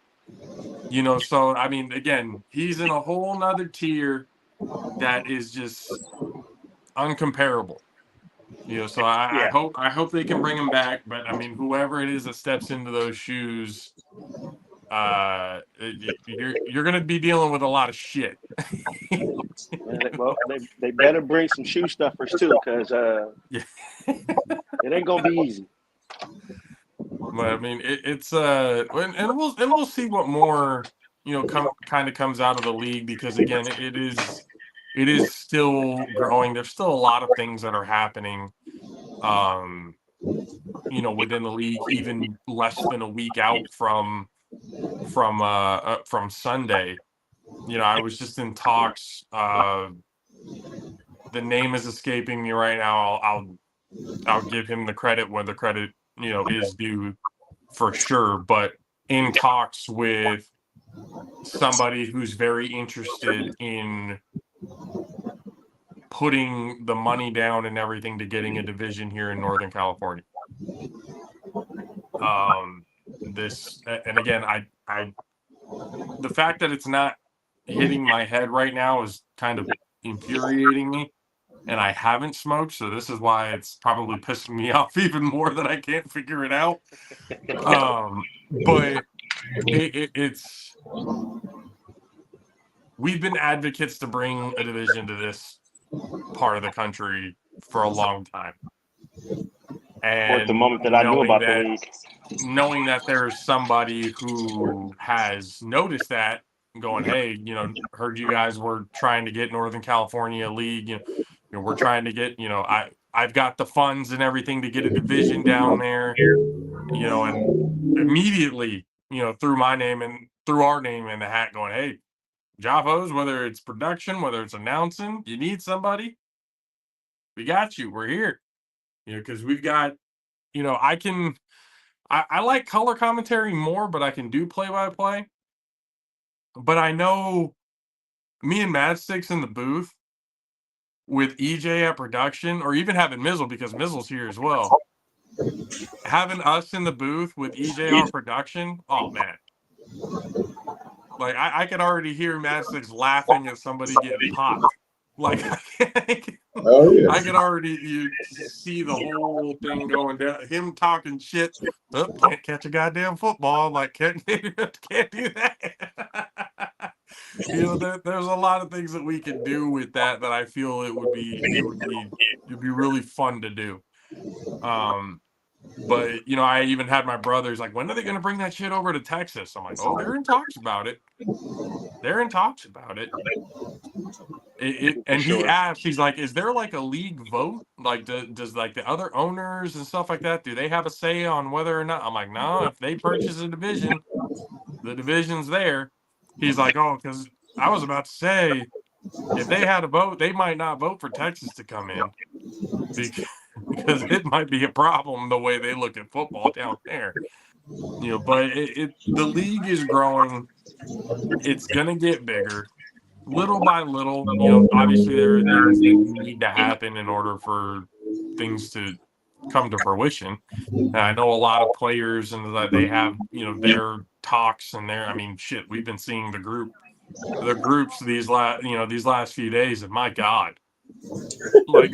So I mean, again, he's in a whole nother tier that is just uncomparable. So Yeah. I hope they can bring him back. But I mean, whoever it is that steps into those shoes, you're gonna be dealing with a lot of shit. Well, they better bring some shoe stuffers too, because Yeah. it ain't gonna be easy. But I mean, it's and we'll see what more kind of comes out of the league, because again, it is still growing. There's still a lot of things that are happening, within the league, even less than a week out from Sunday. I was just in talks. The name is escaping me right now. I'll give him the credit where the credit is due, for sure. But in talks with somebody who's very interested in putting the money down and everything to getting a division here in Northern California. And again, I the fact that it's not hitting my head right now is kind of infuriating me. and I haven't smoked, so this is why it's probably pissing me off even more that I can't figure it out. But it's we've been advocates to bring a division to this part of the country for a long time. And the moment that I knew about the league, knowing that there's somebody who has noticed that, going, hey, heard you guys were trying to get Northern California league, we're trying to get, I've got the funds and everything to get a division down there, and immediately, threw my name and threw our name in the hat, going, hey, Jaffos, whether it's production, whether it's announcing, you need somebody, we got you, we're here, because we've got, I like color commentary more, but I can do play-by-play. But I know me and Madsticks in the booth with EJ at production, or even having Mizzle, because Mizzle's here as well. Having us in the booth with EJ on production, oh man. Like I could already hear Madsticks laughing at somebody getting popped. Like I could already see the whole thing going down. Him talking shit. Oh, can't catch a goddamn football. Like can't do that. There's a lot of things that we could do with that I feel it would be really fun to do. But I even had my brothers like, when are they going to bring that shit over to Texas? I'm like, oh, they're in talks about it. And he asked, he's like, is there like a league vote? Like, does like the other owners and stuff like that, do they have a say on whether or not? I'm like, no, if they purchase a division, the division's there. He's like, oh, because I was about to say, if they had a vote, they might not vote for Texas to come in because it might be a problem the way they look at football down there. But the league is growing. It's gonna get bigger. Little by little, obviously there are things that need to happen in order for things to come to fruition. And I know a lot of players and that they have, their talks and shit, we've been seeing the groups these last few days, and my God, like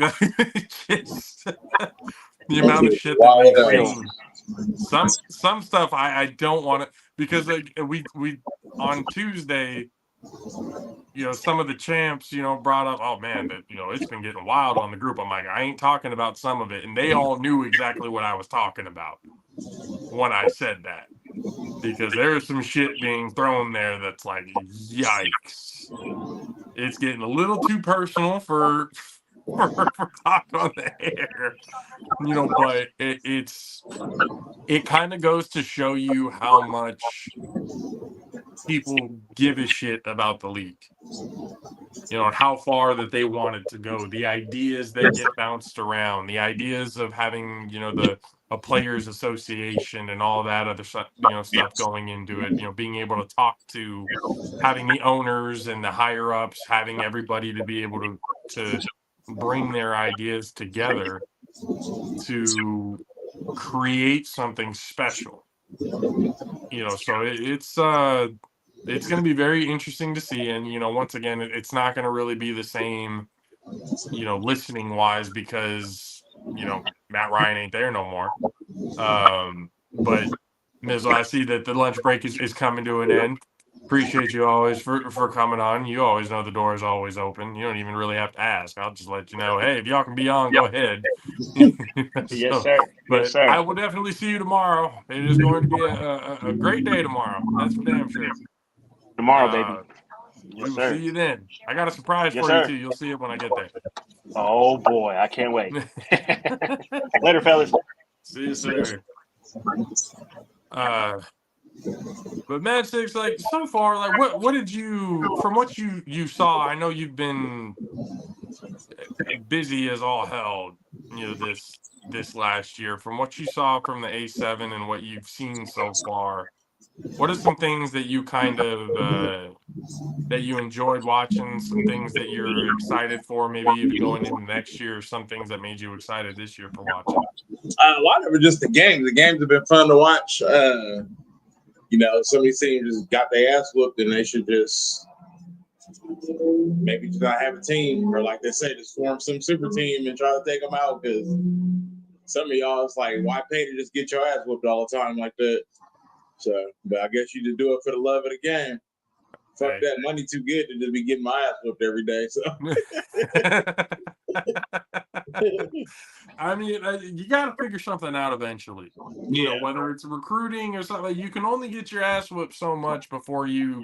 just the amount of shit that we've seen. Some stuff I don't want to, because like we on Tuesday, some of the champs, brought up, oh man, that it's been getting wild on the group. I'm like, I ain't talking about some of it, and they all knew exactly what I was talking about when I said that, because there's some shit being thrown there that's like, yikes, it's getting a little too personal for talk on the air, but it kind of goes to show you how much people give a shit about the league, and how far that they want it to go, the ideas that get bounced around, the ideas of having a players association and all that other stuff, stuff going into it, being able to talk to, having the owners and the higher ups, having everybody to be able to bring their ideas together to create something special. So it's going to be very interesting to see. And, once again, it's not going to really be the same, listening wise, because, Matt Ryan ain't there no more. But Mizzle, I see that the lunch break is coming to an end. Appreciate you always for coming on. You always know the door is always open. You don't even really have to ask. I'll just let you know, hey, if y'all can be on, go ahead. Yes, sir. But yes, sir. I will definitely see you tomorrow. It is going to be a great day tomorrow. That's for damn sure. Tomorrow, baby. We will see you then. I got a surprise for you, too. You'll see it when I get there. Oh, boy. I can't wait. Later, fellas. See you, sir. But Madsticks, like, so far, like, what did you, from what you saw, I know you've been busy as all hell, this last year. From what you saw from the A7 and what you've seen so far, what are some things that you kind of that you enjoyed watching, some things that you're excited for, maybe even going into next year, some things that made you excited this year for watching? A lot of it just the games. The games have been fun to watch. Some of these teams just got their ass whooped, and they should just maybe just not have a team, or like they say, just form some super team and try to take them out. Because some of y'all, it's like, why pay to just get your ass whooped all the time like that? So, but I guess you just do it for the love of the game. Fuck Right. that, money too good to just be getting my ass whooped every day. So, I mean, you got to figure something out eventually. You know, whether it's recruiting or something, you can only get your ass whipped so much before you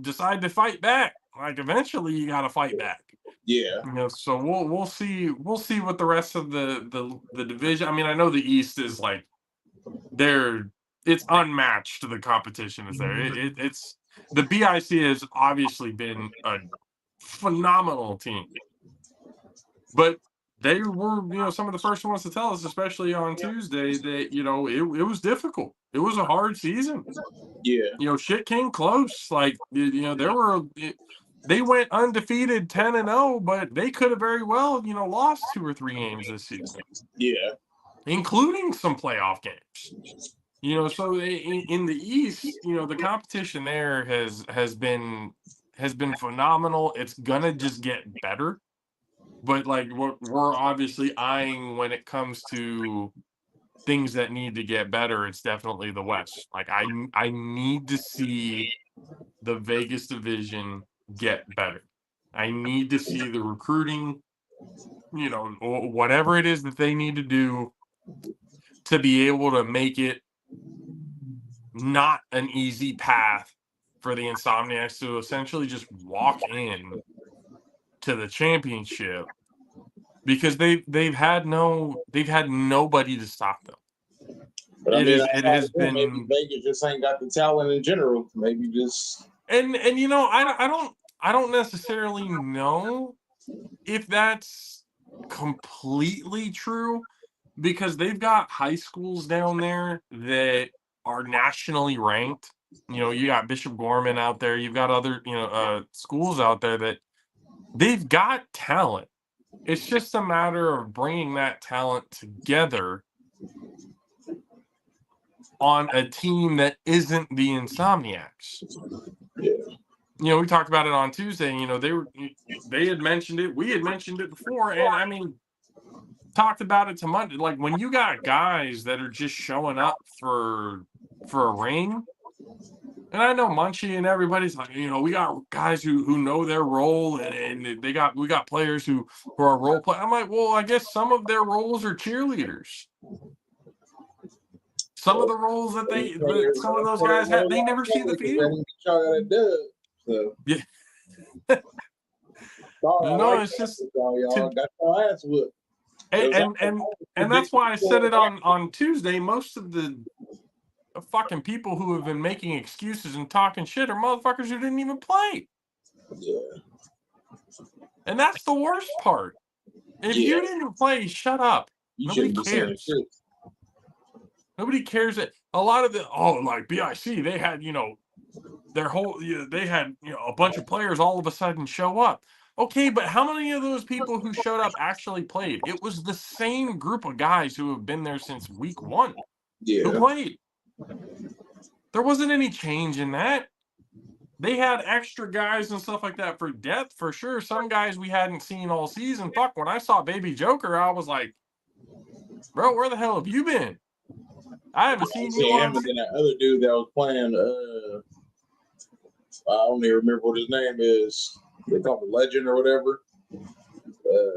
decide to fight back. Like eventually, you got to fight back. yeah, You know, so we'll see what the rest of the division. I mean, I know the East is like it's unmatched. The competition is there. It's the BIC has obviously been a phenomenal team, but they were, you know, some of the first ones to tell us, especially on Tuesday, that, you know, it was difficult. It was a hard season. yeah. You know, shit came close. Like, you know, they went undefeated 10-0, but they could have very well, you know, lost 2 or 3 games this season, Yeah, including some playoff games. You know, so in the East, you know, the competition there has been phenomenal. It's gonna just get better. But like what we're obviously eyeing when it comes to things that need to get better, it's definitely the West. Like I need to see the Vegas division get better. I need to see the recruiting, you know, or whatever it is that they need to do to be able to make it not an easy path for the Insomniacs to essentially just walk in to the championship, because they've had nobody to stop them. but I mean, It has maybe been, Vegas just ain't got the talent in general. Maybe just and you know, I don't necessarily know if that's completely true, because they've got high schools down there that are nationally ranked. You know, you got Bishop Gorman out there, you've got other, you know, schools out there that they've got talent. It's just a matter of bringing that talent together on a team that isn't the Insomniacs. You know, we talked about it on Tuesday. You know, they had mentioned it. We had mentioned it before, and I mean, talked about it to Monday. Like, when you got guys that are just showing up for a ring, and I know Munchie and everybody's like, you know, we got guys who know their role, and we got players who are role play. I'm like, well, I guess some of their roles are cheerleaders. Some of the roles that some of those guys have, they never see the field. So, Yeah. No, it's just y'all got your ass whooped. and that's why I said it on Tuesday. Most of the fucking people who have been making excuses and talking shit are motherfuckers who didn't even play. Yeah. And that's the worst part. If you didn't play, shut up. Nobody cares. Nobody cares that a lot of like BIC, they had, you know, their whole, they had, you know, a bunch of players all of a sudden show up. Okay, but how many of those people who showed up actually played? It was the same group of guys who have been there since week 1 who played. There wasn't any change in that. They had extra guys and stuff like that for depth, for sure. Some guys we hadn't seen all season. Fuck, when I saw Baby Joker, I was like, bro, where the hell have you been? I haven't seen you on. Him and then that other dude that was playing, I don't even remember what his name is. They call him Legend or whatever.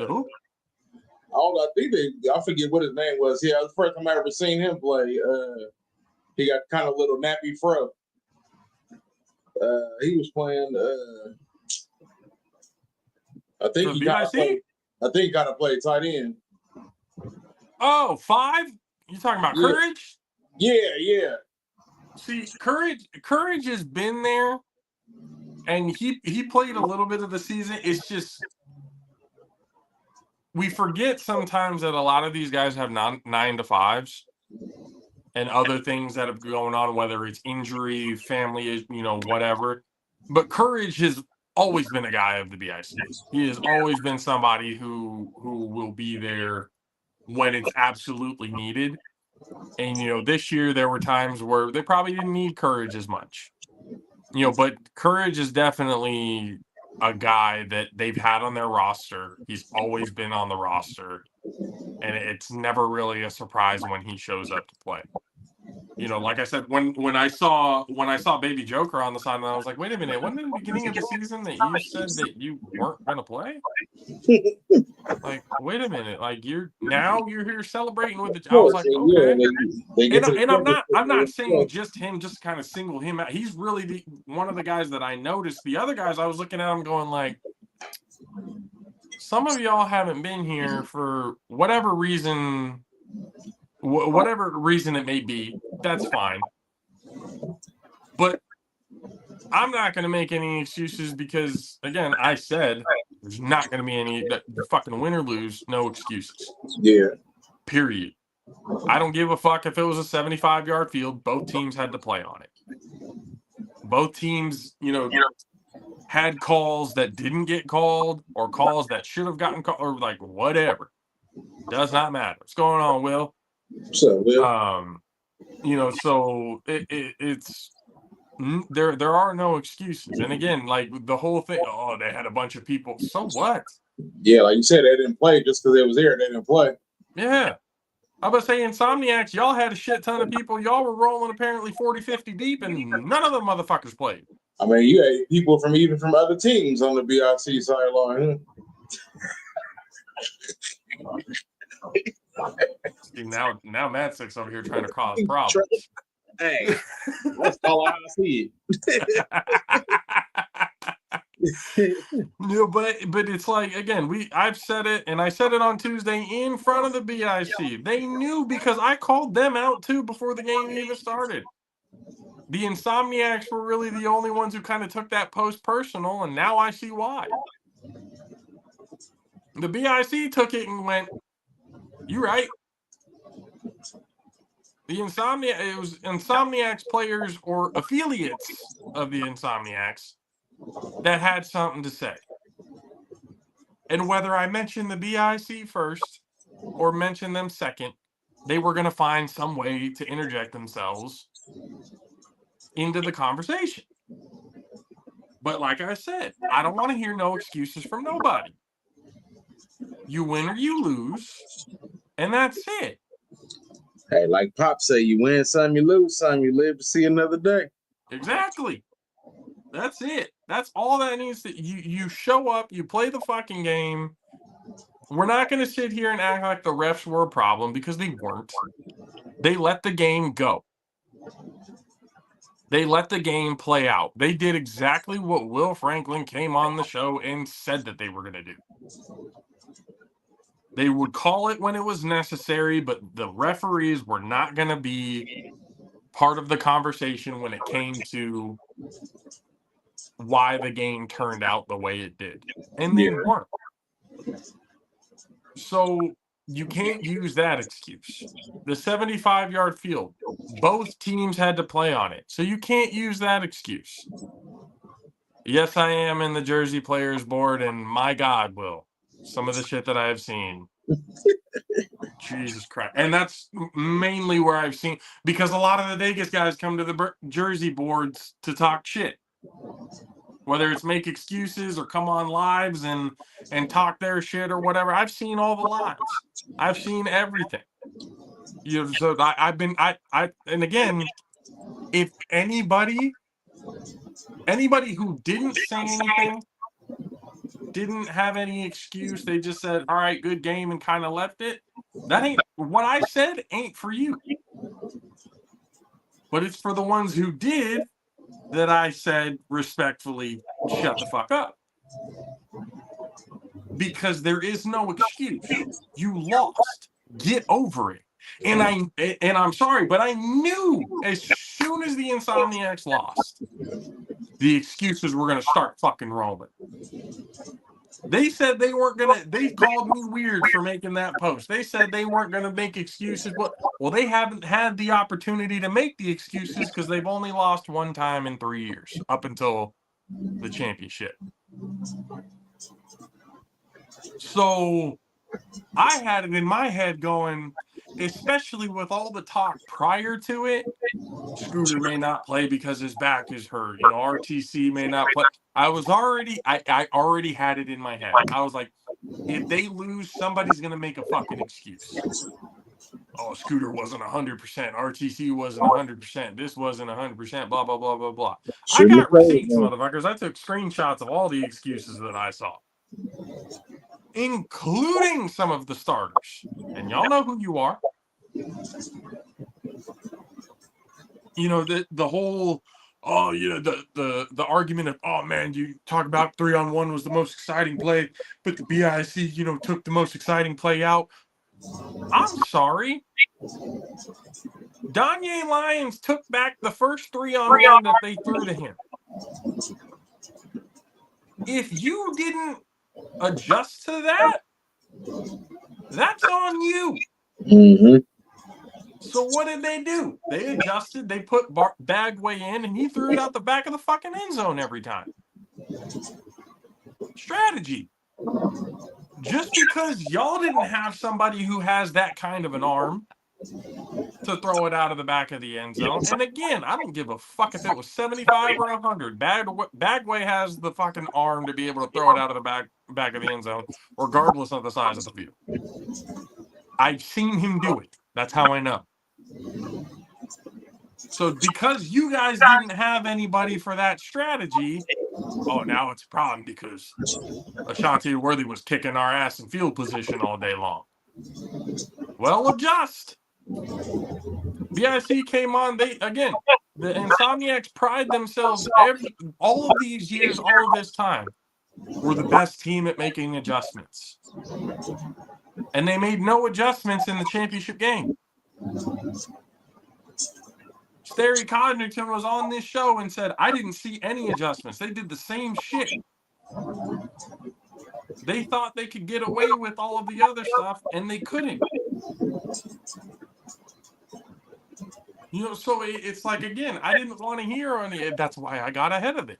Who? I forget what his name was. Yeah, the first time I ever seen him play. He got kind of a little nappy fro. He was playing. I think he got to play tight end. Oh, 5? You talking about Courage? Yeah. See, Courage has been there, and he played a little bit of the season. It's just we forget sometimes that a lot of these guys have 9 to 5s and other things that have going on, whether it's injury, family, you know, whatever. But Courage has always been a guy of the BIC. He has always been somebody who will be there when it's absolutely needed. And, you know, this year there were times where they probably didn't need Courage as much. But Courage is definitely a guy that they've had on their roster. He's always been on the roster, and it's never really a surprise when he shows up to play. Like I said, when I saw Baby Joker on the sideline, I was like, wait a minute, wasn't it in the beginning of the season that you said that you weren't gonna play? Like, wait a minute, like you're here celebrating with the. I was like, okay. And I'm not saying just him, just kind of single him out. He's really one of the guys that I noticed. The other guys, I was looking at him going like, some of y'all haven't been here for whatever reason it may be. That's fine. But I'm not going to make any excuses because, again, I said there's not going to be any fucking win or lose, no excuses. Yeah. Period. I don't give a fuck if it was a 75-yard field. Both teams had to play on it. Both teams, had calls that didn't get called or calls that should have gotten called or like whatever. Does not matter. What's going on, Will? So, So it's there are no excuses. And again, like the whole thing, they had a bunch of people. So what? Yeah, like you said, they didn't play just because they was there. They didn't play. Yeah. I was saying, Insomniacs, y'all had a shit ton of people. Y'all were rolling apparently 40, 50 deep, and none of them motherfuckers played. I mean, you had people even from other teams on the BIC sideline. See, now Matt Six over here trying to cause problems. Hey, that's all I see. But it's like, again, I've said it, and I said it on Tuesday in front of the BIC. They knew because I called them out too before the game even started. The Insomniacs were really the only ones who kind of took that post personal, and now I see why. The BIC took it and went, "You right." It was Insomniacs players or affiliates of the Insomniacs that had something to say. And whether I mention the BIC first or mention them second, they were going to find some way to interject themselves into the conversation. But like I said, I don't want to hear no excuses from nobody. You win or you lose, and that's it. Hey, like Pop say, you win some, you lose some, you live to see another day. Exactly. That's it. That's all that needs to. You show up, you play the fucking game. We're not going to sit here and act like the refs were a problem because they weren't. They let the game go. They let the game play out. They did exactly what Will Franklin came on the show and said that they were going to do. They would call it when it was necessary, but the referees were not going to be part of the conversation when it came to why the game turned out the way it did. And they weren't. So you can't use that excuse. The 75-yard field, both teams had to play on it. So you can't use that excuse. Yes, I am in the Jersey Players Board, and my God, Will, some of the shit that I have seen. Jesus Christ. And that's mainly where I've seen, because a lot of the Vegas guys come to the Jersey boards to talk shit. Whether it's make excuses or come on lives and talk their shit or whatever. I've seen all the lives. I've seen everything. So and again, if anybody who didn't say anything, didn't have any excuse, they just said, all right, good game, and kind of left it, that ain't what I said, ain't for you. But it's for the ones who did that I said respectfully, shut the fuck up. Because there is no excuse. You lost. Get over it. And I'm sorry, but I knew as soon as the Insomniacs lost, the excuses were going to start fucking rolling. They said they weren't going to, they called me weird for making that post. They said they weren't going to make excuses. Well, they haven't had the opportunity to make the excuses because they've only lost one time in 3 years, up until the championship. So I had it in my head going, especially with all the talk prior to it, Scooter may not play because his back is hurt. You know, RTC may not play. I already had it in my head. I was like, if they lose, somebody's going to make a fucking excuse. Oh, Scooter wasn't 100%. RTC wasn't 100%. This wasn't 100%. Blah, blah, blah, blah, blah. I got receipts, motherfuckers. I took screenshots of all the excuses that I saw, including some of the starters. And y'all know who you are. You know, the whole, oh, you know, the argument of, oh, man, you talk about 3-on-1 was the most exciting play, but the BIC, you know, took the most exciting play out. I'm sorry. Danye Lyons took back the first 3-on-1 that they threw to him. If you didn't adjust to that, that's on you. Mm-hmm. So what did they do? They adjusted. They put Bagway in, and he threw it out the back of the fucking end zone every time. Strategy. Just because y'all didn't have somebody who has that kind of an arm to throw it out of the back of the end zone. And again, I don't give a fuck if it was 75 or 100. Bagway has the fucking arm to be able to throw it out of the back of the end zone, regardless of the size of the field. I've seen him do it. That's how I know. So because you guys didn't have anybody for that strategy, oh, now it's a problem because Ashanti Worthy was kicking our ass in field position all day long. Well, adjust. BIC came on. The Insomniacs pride themselves all of these years, all of this time, were the best team at making adjustments. And they made no adjustments in the championship game. Sterry Codrington was on this show and said, I didn't see any adjustments. They did the same shit. They thought they could get away with all of the other stuff, and they couldn't. You know, so it's like, again, I didn't want to hear any. That's why I got ahead of it.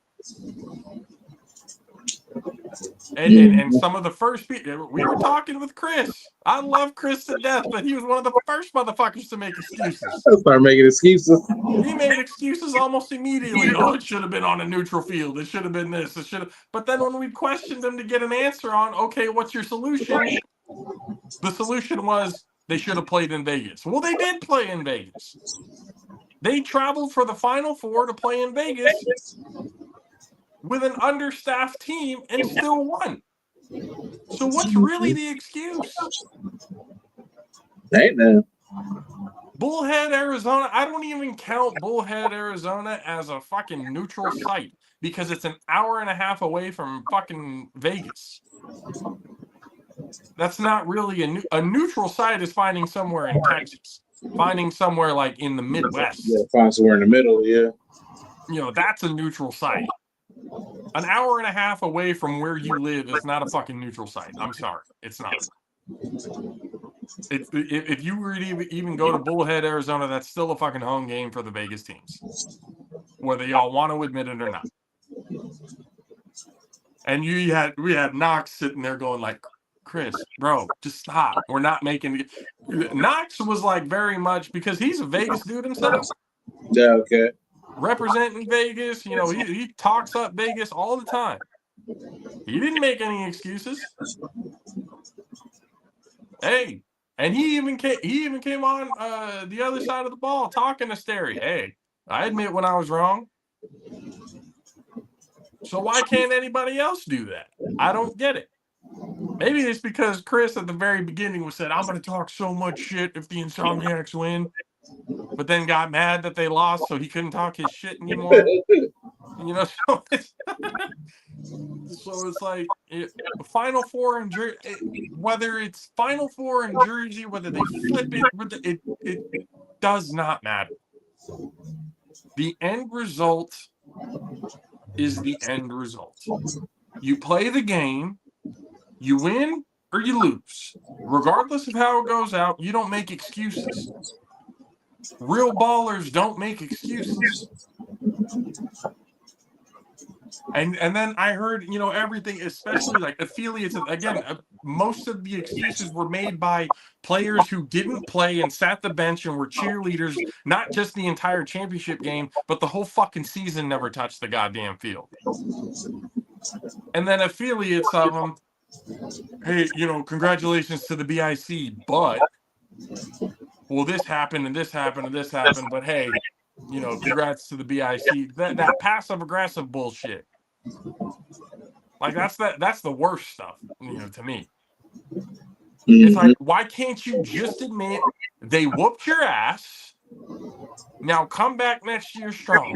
And some of the first people, we were talking with Chris. I love Chris to death, but he was one of the first motherfuckers to make excuses. Start making excuses. He made excuses almost immediately. Oh, it should have been on a neutral field. It should have been this. It should have. But then when we questioned him to get an answer on, okay, what's your solution? The solution was they should have played in Vegas. Well, they did play in Vegas. They traveled for the Final Four to play in Vegas with an understaffed team and still won. So what's really the excuse? Ain't no. Bullhead, Arizona, I don't even count Bullhead, Arizona as a fucking neutral site because it's an hour and a half away from fucking Vegas. That's not really a neutral site is finding somewhere in Texas, finding somewhere like in the Midwest. Yeah, find somewhere in the middle, yeah. You know, that's a neutral site. An hour and a half away from where you live is not a fucking neutral site. I'm sorry. It's not. If you were to even go to Bullhead, Arizona, that's still a fucking home game for the Vegas teams, whether y'all want to admit it or not. And we had Knox sitting there going like, Chris, bro, just stop. We're not making it. Knox was like very much because he's a Vegas dude himself. Yeah, okay. Representing Vegas, you know, he talks up Vegas all the time. He didn't make any excuses. Hey, and he even came on the other side of the ball talking to Sterry. Hey, I admit when I was wrong. So why can't anybody else do that? I don't get it. Maybe it's because Chris at the very beginning said, I'm going to talk so much shit if the Insomniacs win, but then got mad that they lost, so he couldn't talk his shit anymore. You know, so it's like Final Four in Jersey, whether it's Final Four in Jersey, whether they flip it, it does not matter. The end result is the end result. You play the game, you win or you lose. Regardless of how it goes out, you don't make excuses. Real ballers don't make excuses. And then I heard, you know, everything, especially like affiliates. Again, most of the excuses were made by players who didn't play and sat the bench and were cheerleaders, not just the entire championship game, but the whole fucking season never touched the goddamn field. And then affiliates of them, hey, you know, congratulations to the BIC, but, well, this happened and this happened and this happened, but hey, you know, congrats to the BIC. That passive aggressive bullshit. Like that's the worst stuff, you know, to me. It's like, why can't you just admit they whooped your ass? Now come back next year strong.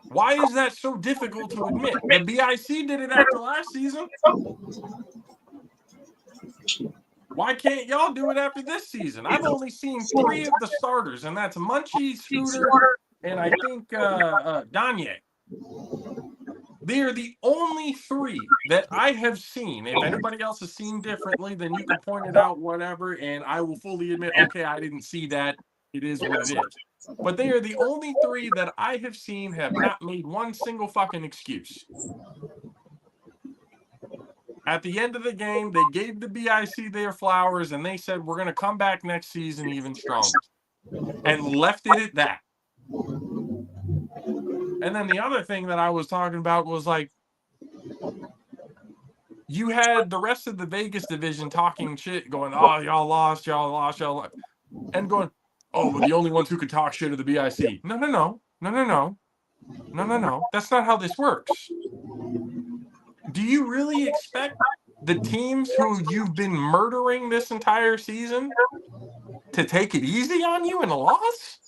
Why is that so difficult to admit? The BIC did it after last season. Why can't y'all do it after this season? I've only seen 3 of the starters, and that's Munchie, Scooter, and I think Danye. They are the only 3 that I have seen. If anybody else has seen differently, then you can point it out, whatever, and I will fully admit, okay, I didn't see that. It is what it is. But they are the only 3 that I have seen have not made one single fucking excuse. At the end of the game, they gave the BIC their flowers, and they said, we're going to come back next season even stronger. And left it at that. And then the other thing that I was talking about was like, you had the rest of the Vegas division talking shit, going, oh, y'all lost, and going, oh, but the only ones who could talk shit are the BIC. No. That's not how this works. Do you really expect the teams who you've been murdering this entire season to take it easy on you in a loss?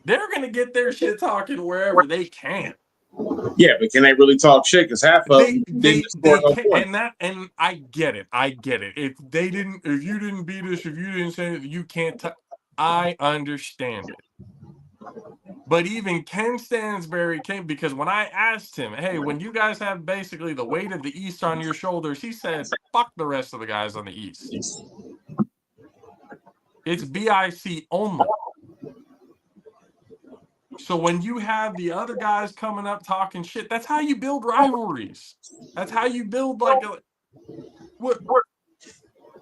They're going to get their shit talking wherever they can. Yeah, but can they really talk shit? Because half of them didn't score no points. And I get it. If you didn't beat us, if you didn't say it, you can't. I understand it. But even Ken Stansbury came, because when I asked him, hey, when you guys have basically the weight of the East on your shoulders, he said, fuck the rest of the guys on the East. It's BIC only. So when you have the other guys coming up talking shit, that's how you build rivalries. That's how you build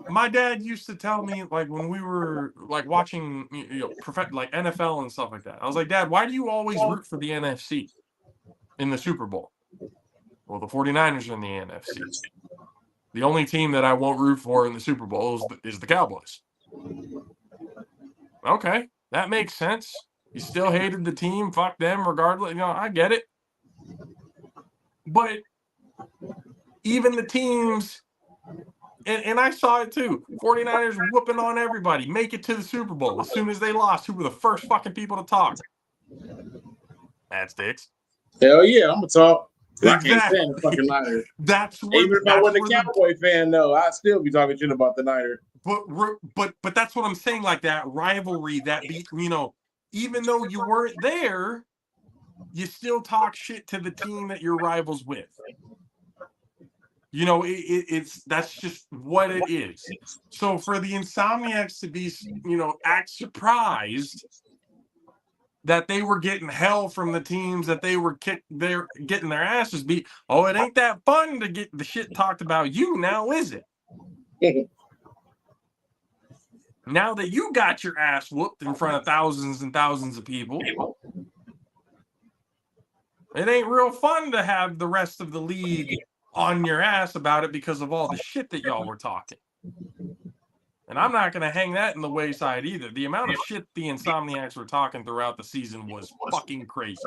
my dad used to tell me, like, when we were like watching, you know, like NFL and stuff like that. I was like, Dad, why do you always root for the NFC in the Super Bowl? Well, the 49ers are in the NFC. The only team that I won't root for in the Super Bowl is the Cowboys. Okay, that makes sense. You still hated the team, fuck them, regardless. You know, I get it. But even the teams, and I saw it too, 49ers whooping on everybody, make it to the Super Bowl. As soon as they lost, who were the first fucking people to talk? Mad Sticks. Hell yeah, I'm going to talk. Exactly. I can't stand the fucking Niners. Even if I wasn't a Cowboy fan, though, I'd still be talking shit about the Niners. But that's what I'm saying, like that rivalry, that beat, you know, even though you weren't there, you still talk shit to the team that you're rivals with. You know, that's just what it is. So for the Insomniacs to be, you know, act surprised that they were getting hell from the teams that they were they're getting their asses beat. Oh, it ain't that fun to get the shit talked about you now, is it? Now that you got your ass whooped in front of thousands and thousands of people, it ain't real fun to have the rest of the league on your ass about it because of all the shit that y'all were talking. And I'm not going to hang that in the wayside either. The amount of shit the Insomniacs were talking throughout the season was fucking crazy.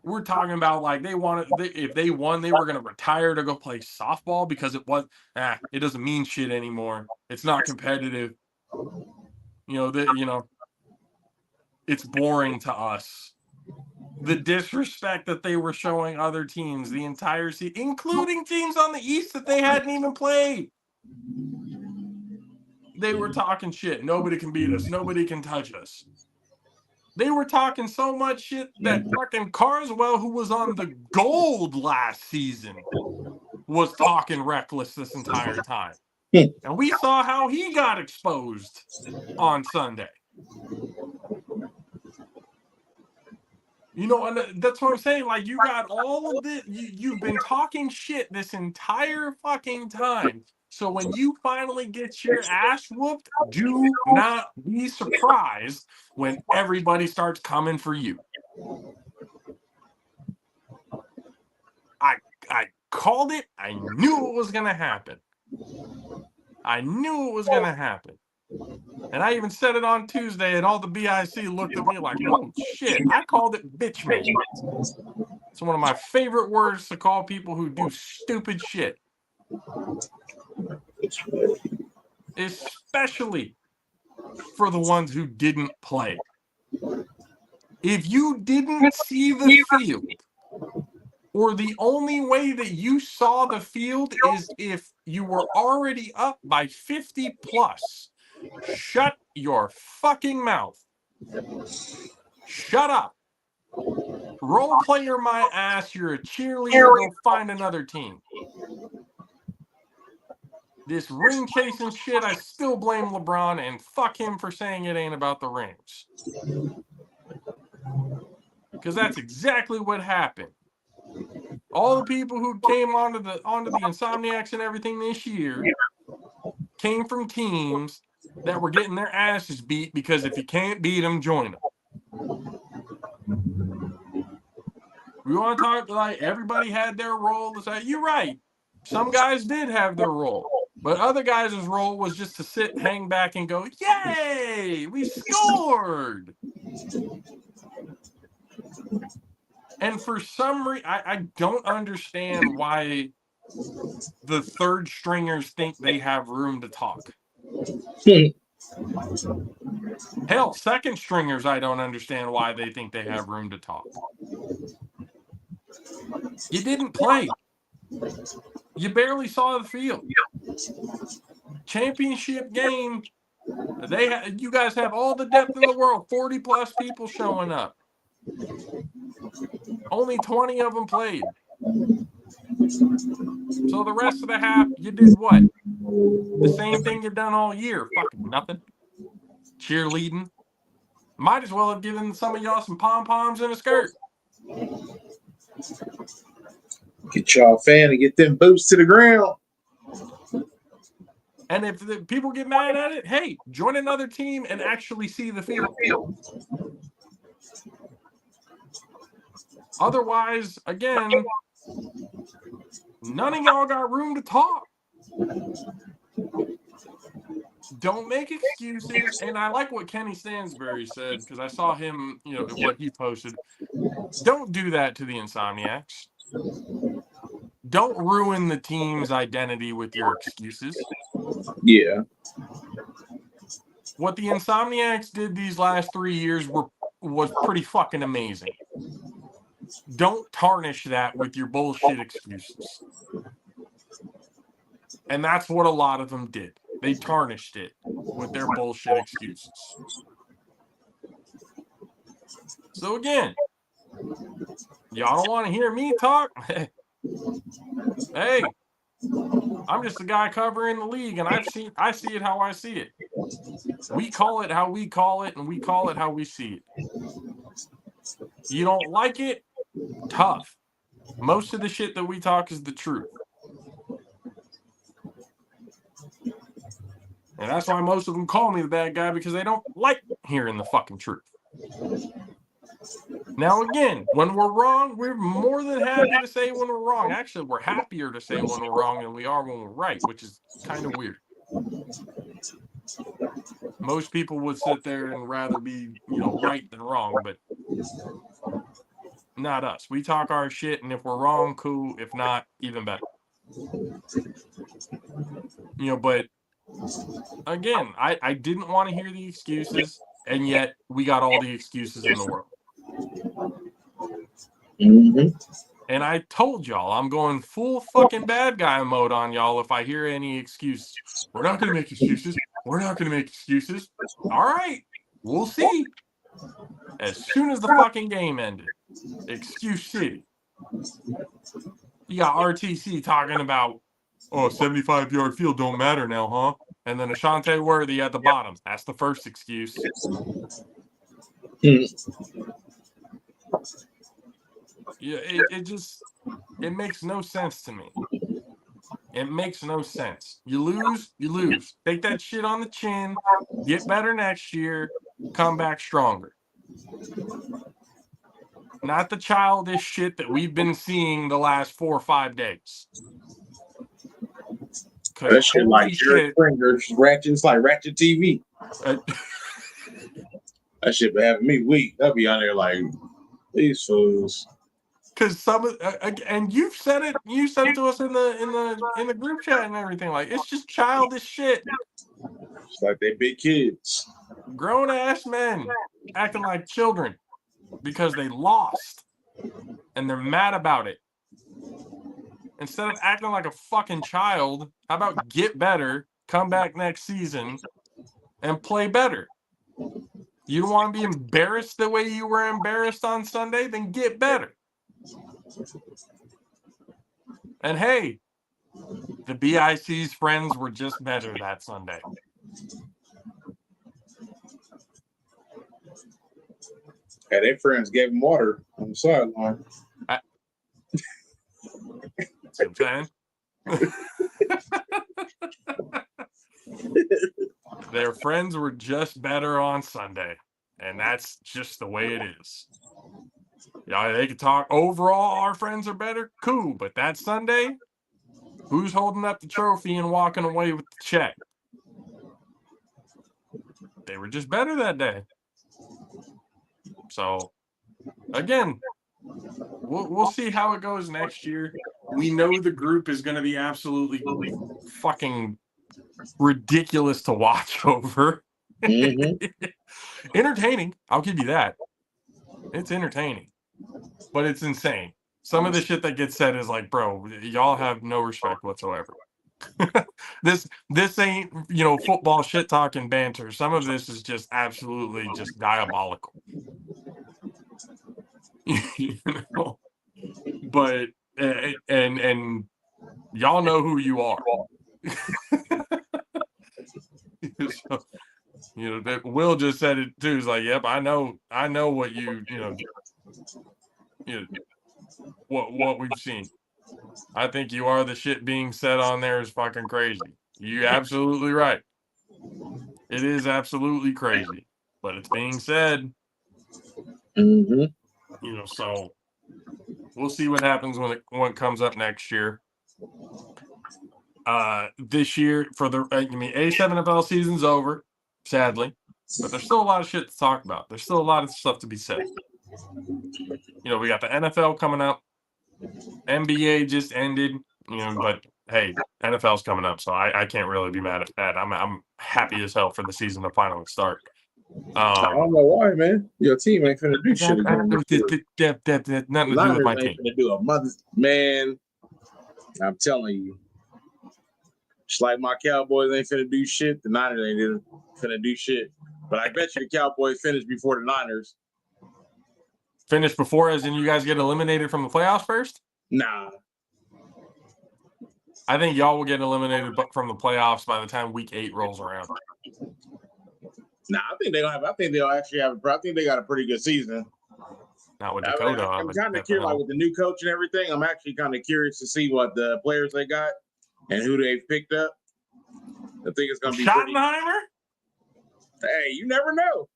We're talking about like if they won, they were going to retire to go play softball because it doesn't mean shit anymore. It's not competitive. It's boring to us. The disrespect that they were showing other teams the entire season, including teams on the East that they hadn't even played. They were talking shit. Nobody can beat us. Nobody can touch us. They were talking so much shit that fucking Carswell, who was on the gold last season, was talking reckless this entire time. And we saw how he got exposed on Sunday. You know, and that's what I'm saying. Like, you got all of this. You've been talking shit this entire fucking time. So when you finally get your ass whooped, do not be surprised when everybody starts coming for you. I called it. I knew it was going to happen. I knew it was going to happen. And I even said it on Tuesday, and all the BIC looked at me like, oh, shit. I called it bitch man. It's one of my favorite words to call people who do stupid shit. Especially for the ones who didn't play. If you didn't see the field, or the only way that you saw the field is if you were already up by 50 plus, shut your fucking mouth. Shut up. Role player my ass. You're a cheerleader. Go find another team. This ring chasing shit, I still blame LeBron, and fuck him for saying it ain't about the rings. Because that's exactly what happened. All the people who came onto the Insomniacs and everything this year came from teams that were getting their asses beat, because if you can't beat them, join them. We want to talk like everybody had their role. You're right. Some guys did have their role. But other guys' role was just to sit, hang back, and go, yay, we scored. And for some reason, I don't understand why the third stringers think they have room to talk. Hell, second stringers, I don't understand why they think they have room to talk. You didn't play. You barely saw the field. Championship game, you guys have all the depth in the world, 40 plus people showing up. Only 20 of them played. So the rest of the half, you did what? The same thing you've done all year. Fucking nothing. Cheerleading. Might as well have given some of y'all some pom-poms and a skirt. Get y'all a fan and get them boots to the ground. And if the people get mad at it, hey, join another team and actually see the field. Otherwise, again, none of y'all got room to talk. Don't make excuses. And I like what Kenny Stansbury said, because I saw him, what he posted. Don't do that to the Insomniacs. Don't ruin the team's identity with your excuses. Yeah. What the Insomniacs did these last 3 years was pretty fucking amazing. Don't tarnish that with your bullshit excuses. And that's what a lot of them did. They tarnished it with their bullshit excuses. So again, y'all don't want to hear me talk? Hey, I'm just a guy covering the league, and I see it how I see it. We call it how we call it, and we call it how we see it. You don't like it? Tough. Most of the shit that we talk is the truth. And that's why most of them call me the bad guy, because they don't like hearing the fucking truth. Now, again, when we're wrong, we're more than happy to say when we're wrong. Actually, we're happier to say when we're wrong than we are when we're right, which is kind of weird. Most people would sit there and rather be, right than wrong, but not us. We talk our shit, and if we're wrong, cool. If not, even better. But again, I didn't want to hear the excuses, and yet we got all the excuses in the world. Mm-hmm. And I told y'all, I'm going full fucking bad guy mode on y'all if I hear any excuses. We're not going to make excuses. We're not going to make excuses. All right. We'll see. As soon as the fucking game ended. Excuse City. You got RTC talking about, 75-yard field don't matter now, huh? And then Ashante Worthy at the bottom. That's the first excuse. Yeah, it makes no sense to me. It makes no sense. You lose, you lose. Take that shit on the chin, get better next year, come back stronger. Not the childish shit that we've been seeing the last 4 or 5 days. That shit like Jerry Springer, ratchet. It's like Ratchet TV. That shit been having me weak. I'll be on there like these fools. Because some of and you said it to us in the group chat and everything. Like, it's just childish shit. It's like they big kids. Grown ass men acting like children because they lost and they're mad about it. Instead of acting like a fucking child, how about get better, come back next season, and play better? You don't want to be embarrassed the way you were embarrassed on Sunday? Then get better. And hey, the BIC's friends were just better that Sunday. Hey, their friends gave them water on the sideline. See what I'm saying? Their friends were just better on Sunday, and that's just the way it is. Yeah, they could talk overall. Our friends are better, cool. But that Sunday, who's holding up the trophy and walking away with the check? They were just better that day. So, again, we'll see how it goes next year. We know the group is going to be absolutely fucking ridiculous to watch over. Entertaining, I'll give you that. It's entertaining, but it's insane. Some of the shit that gets said is like, bro, y'all have no respect whatsoever. This ain't, football shit talking banter. Some of this is just absolutely just diabolical. But and y'all know who you are. So, that Will just said it too. He's like, yep, I know what what we've seen. I think you are the shit being said on there is fucking crazy. You're absolutely right. It is absolutely crazy, but it's being said. So we'll see what happens when it comes up next year. This year for the A7FL season's over, sadly, but there's still a lot of shit to talk about. There's still a lot of stuff to be said. We got the NFL coming up. NBA just ended, but hey, NFL's coming up, so I can't really be mad at that. I'm happy as hell for the season to finally start. I don't know why, man. Your team ain't finna do shit again. Nothing to do with my team. Finna do a mother, man. I'm telling you. Just like my Cowboys ain't finna do shit, the Niners ain't finna do shit. But I bet you the Cowboys finish before the Niners. Finish before, as in you guys get eliminated from the playoffs first? Nah. I think y'all will get eliminated from the playoffs by the time week 8 rolls around. Nah, I think they'll actually have I think they got a pretty good season. Not with Dakota. I'm kind of curious, like with the new coach and everything. I'm actually kind of curious to see what the players they got and who they've picked up. I think it's gonna be Schottenheimer? Hey, you never know.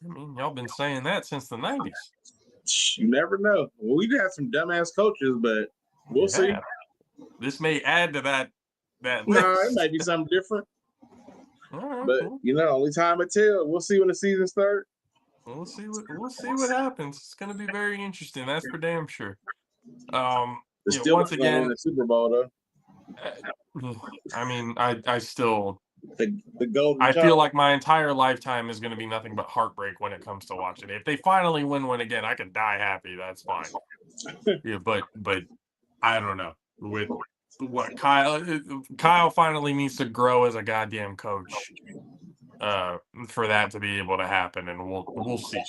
I mean, y'all been saying that since the 90s. You never know. Well, we've had some dumbass coaches, but we'll see. This may add to that list. No, it might be something different. All right, but cool. Only time will tell. We'll see when the season starts. We'll see what happens. It's going to be very interesting. That's for damn sure. Once again, in the Super Bowl though. I mean, I still the golden. I feel like my entire lifetime is going to be nothing but heartbreak when it comes to watching it. If they finally win one again, I can die happy. That's fine. Yeah, but I don't know with what Kyle finally needs to grow as a goddamn coach for that to be able to happen, and we'll see.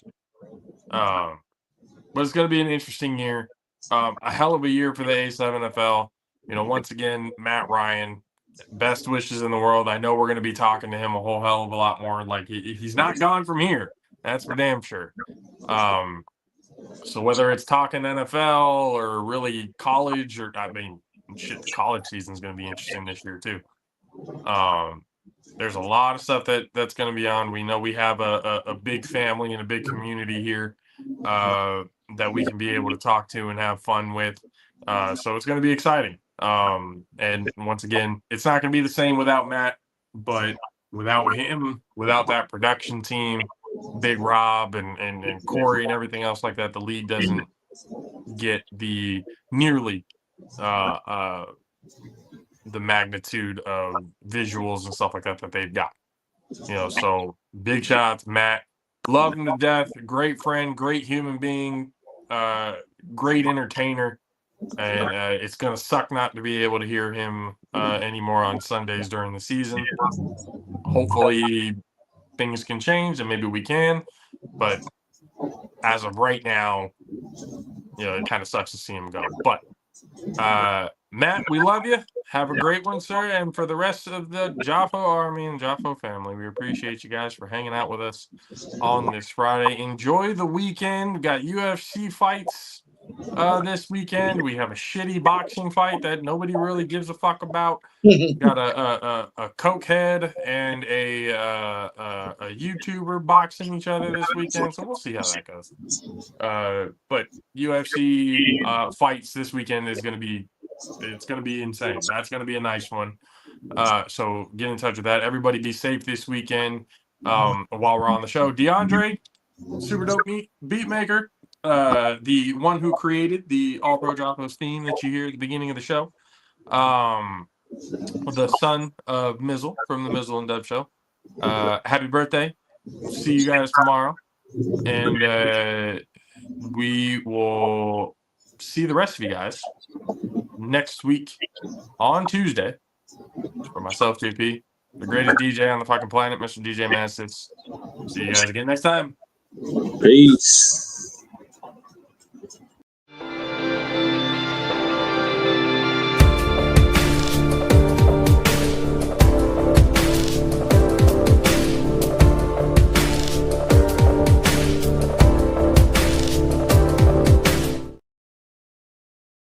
But it's going to be an interesting year, a hell of a year for the A7FL. Once again, Matt Ryan, best wishes in the world. I know we're going to be talking to him a whole hell of a lot more. Like he's not gone from here. That's for damn sure. So whether it's talking NFL or really college, or I mean, shit, the college season is going to be interesting this year too. There's a lot of stuff that's going to be on. We know we have a big family and a big community here that we can be able to talk to and have fun with. So it's going to be exciting. And once again, it's not going to be the same without Matt, but without him, without that production team, Big Rob and Corey and everything else like that, the league doesn't get the nearly the magnitude of visuals and stuff like that they've got. So big shout out to Matt. Love him to death. Great friend, great human being, great entertainer. And it's going to suck not to be able to hear him anymore on Sundays during the season. Hopefully things can change and maybe we can. But as of right now, it kind of sucks to see him go. But Matt, we love you. Have a great one, sir. And for the rest of the Jaffo Army and Jaffo family, we appreciate you guys for hanging out with us on this Friday. Enjoy the weekend. We got UFC fights this weekend. We have a shitty boxing fight that nobody really gives a fuck about. Got a cokehead and a YouTuber boxing each other this weekend, so we'll see how that goes. But UFC fights this weekend is going to be insane. That's going to be a nice one. So get in touch with that. Everybody be safe this weekend. While we're on the show, DeAndre, super dope beat maker, the one who created the All-Pro JAFFOs theme that you hear at the beginning of the show. The son of Mizzle from the Mizzle and Dub Show. Happy birthday. See you guys tomorrow. And we will see the rest of you guys next week on Tuesday. For myself, JP, the greatest DJ on the fucking planet, Mr. DJ Mastis. See you guys again next time. Peace.